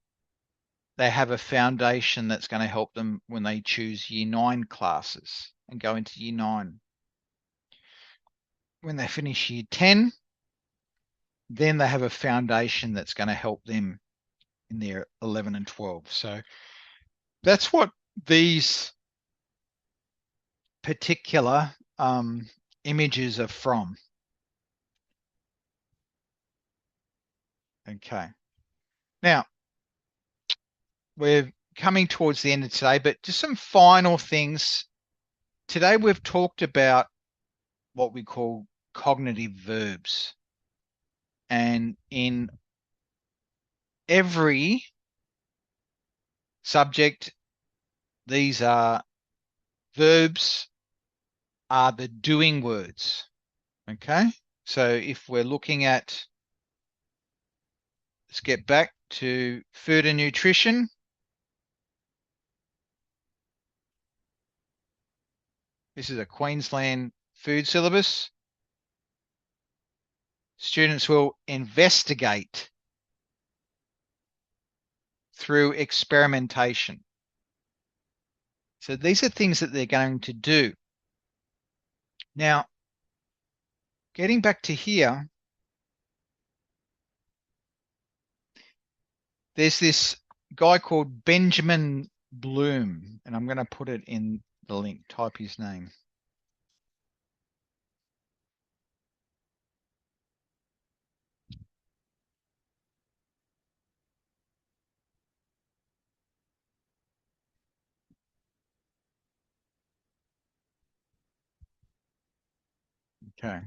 A: they have a foundation that's going to help them when they choose year 9 classes and go into year 9. When they finish year 10, then they have a foundation that's going to help them in their 11 and 12. So that's what these particular images are from. Okay. Now, we're coming towards the end of today, but just some final things. Today we've talked about what we call cognitive verbs. And in every subject, these verbs are the doing words. Okay? So if we're looking at, let's get back to food and nutrition. This is a Queensland food syllabus. Students will investigate through experimentation. So these are things that they're going to do. Now, getting back to here, there's this guy called Benjamin Bloom, and I'm going to put it in the link, type his name. Okay.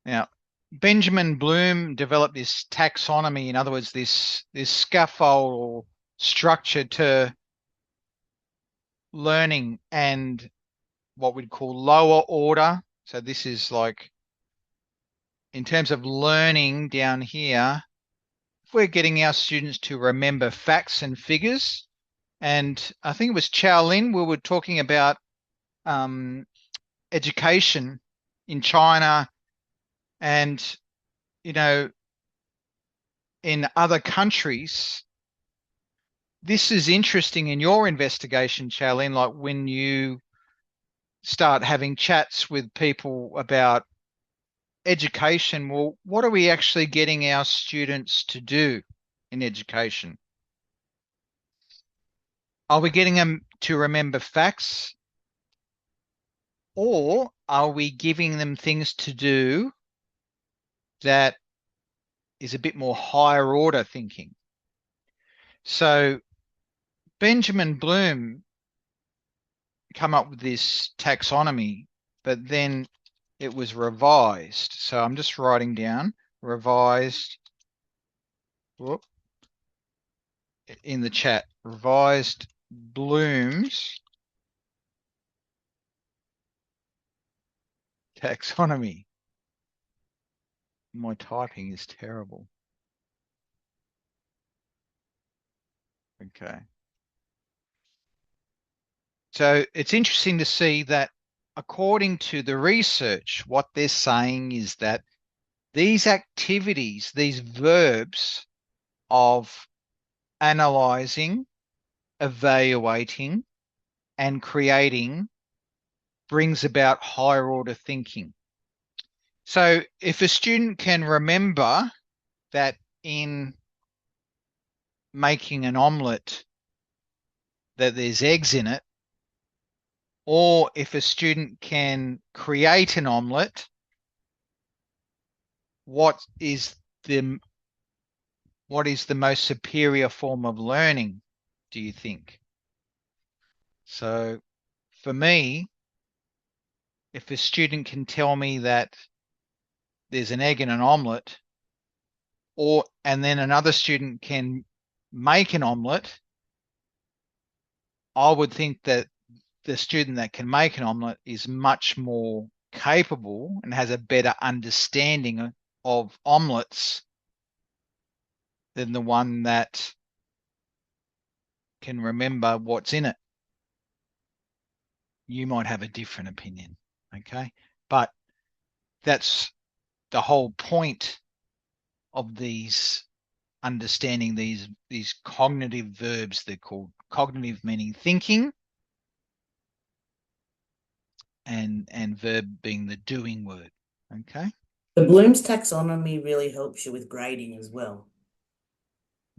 A: Now, Benjamin Bloom developed this taxonomy, in other words, this scaffold or structure to learning and what we'd call lower order. So this is like, in terms of learning down here, if we're getting our students to remember facts and figures, and I think it was Chow Lin, we were talking about education in China and, you know, in other countries. This is interesting in your investigation, Chow Lin, like when you start having chats with people about education. Well, what are we actually getting our students to do in education? Are we getting them to remember facts? Or are we giving them things to do that is a bit more higher order thinking? So Benjamin Bloom come up with this taxonomy, but then it was revised. So I'm just writing down revised, whoop, in the chat, revised Bloom's taxonomy. My typing is terrible. Okay. So it's interesting to see that according to the research, what they're saying is that these activities, these verbs of analyzing, evaluating, and creating brings about higher order thinking. So if a student can remember that in making an omelette that there's eggs in it, or if a student can create an omelette, what is the most superior form of learning, do you think? So for me, if a student can tell me that there's an egg in an omelette, and then another student can make an omelette, I would think that the student that can make an omelette is much more capable and has a better understanding of omelettes than the one that can remember what's in it. You might have a different opinion, okay? But that's the whole point of these understanding these cognitive verbs. They're called cognitive, meaning thinking, and verb being the doing word, okay?
B: The Bloom's taxonomy really helps you with grading as well.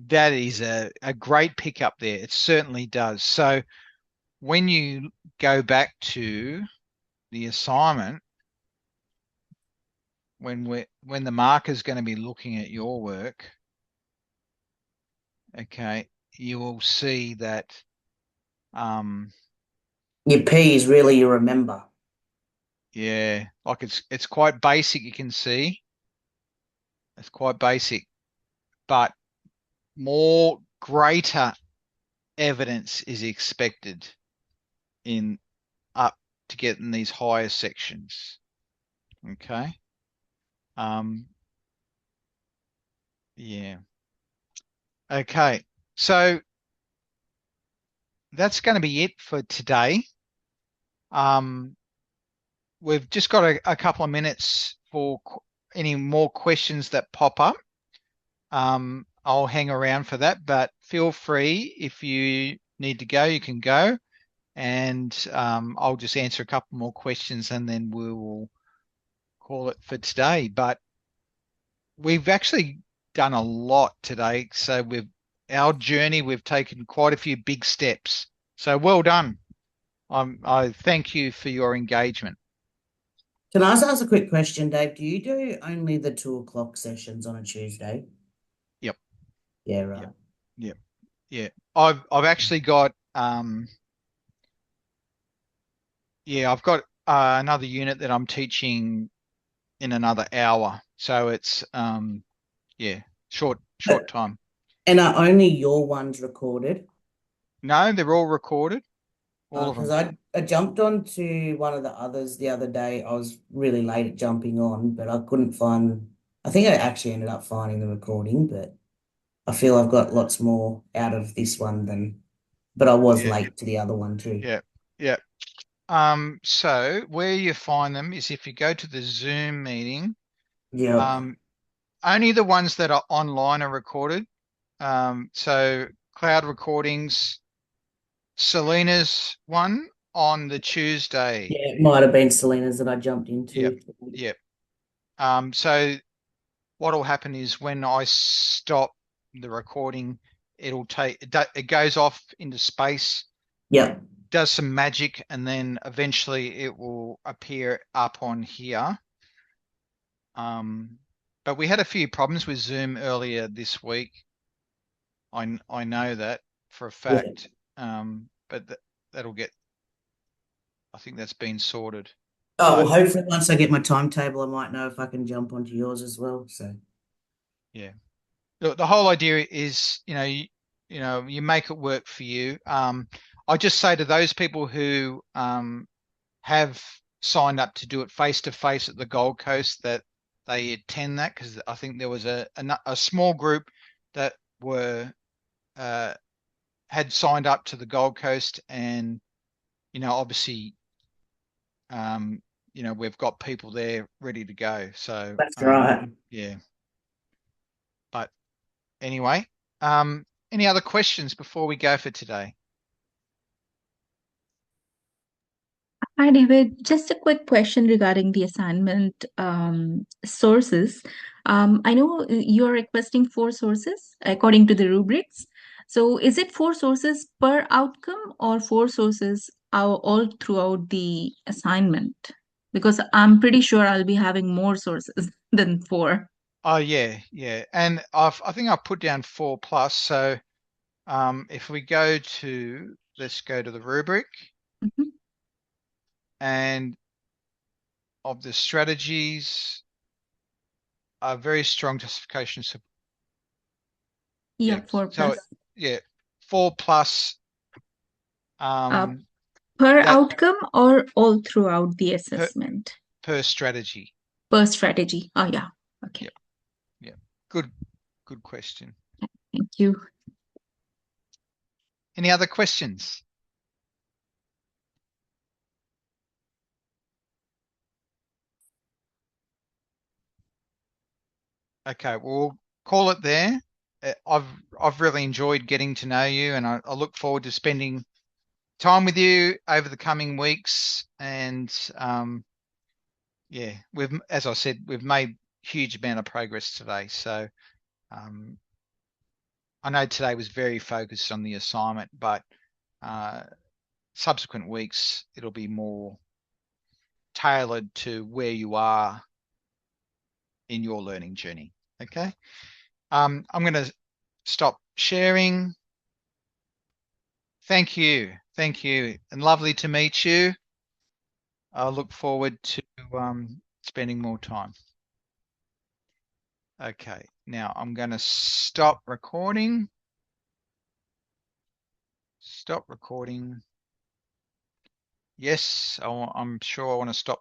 A: That is a great pickup there. It certainly does. So when you go back to the assignment, when the marker's going to be looking at your work, okay, you will see that
B: your P is really you remember.
A: Yeah, like it's quite basic, you can see. It's quite basic, but more greater evidence is expected in up to get in these higher sections. Okay. Yeah. Okay. So that's going to be it for today. We've just got a couple of minutes for any more questions that pop up. I'll hang around for that, but feel free if you need to go, you can go. And I'll just answer a couple more questions and then we will call it for today. But we've actually done a lot today. So our journey, we've taken quite a few big steps. So well done. I thank you for your engagement.
B: Can I ask a quick question, Dave? Do you do only the 2 o'clock sessions on a Tuesday?
A: Yep.
B: Yeah, right.
A: Yep. Yeah. I've actually got I've got another unit that I'm teaching in another hour. So it's short time.
B: And are only your ones recorded?
A: No, they're all recorded. All of them.
B: Because I jumped onto one of the others the other day. I was really late at jumping on, but I couldn't find. I think I actually ended up finding the recording, but I feel I've got lots more out of this one than. But I was late to the other one too.
A: Yeah, yeah. So where you find them is if you go to the Zoom meeting.
B: Yeah.
A: Only the ones that are online are recorded. So cloud recordings, Selena's one on the Tuesday.
B: Yeah, it might have been Selena's that I jumped into.
A: Yep. So what will happen is when I stop the recording, it goes off into space.
B: Yeah.
A: Does some magic, and then eventually it will appear up on here. But we had a few problems with Zoom earlier this week. I know that for a fact. But that'll get. I think that's been sorted.
B: Oh, well, hopefully once I get my timetable, I might know if I can jump onto yours as well. So.
A: Yeah. The whole idea is, you make it work for you. I just say to those people who have signed up to do it face to face at the Gold Coast that they attend that, because I think there was a small group that had signed up to the Gold Coast, and obviously we've got people there ready to go. So
B: that's right.
A: Yeah. But anyway, any other questions before we go for today?
G: Hi, David. Just a quick question regarding the assignment sources. I know you're requesting 4 sources according to the rubrics. So is it 4 sources per outcome or 4 sources all throughout the assignment? Because I'm pretty sure I'll be having more sources than 4.
A: Oh yeah. And I think I put down 4+. So if we let's go to the rubric.
G: Mm-hmm.
A: And of the strategies, a very strong justification.
G: Yeah, 4+.
A: So 4+.
G: Per outcome or all throughout the assessment?
A: Per strategy.
G: Per strategy. Oh yeah. Okay.
A: Yeah. Good question.
G: Thank you.
A: Any other questions? Okay, we'll call it there. I've really enjoyed getting to know you, and I look forward to spending time with you over the coming weeks. And as I said, we've made huge amount of progress today. So I know today was very focused on the assignment, but subsequent weeks it'll be more tailored to where you are in your learning journey. Okay. I'm going to stop sharing. Thank you, and lovely to meet you. I look forward to spending more time. Okay, now I'm going to stop recording. Stop recording. Yes, I'm sure I want to stop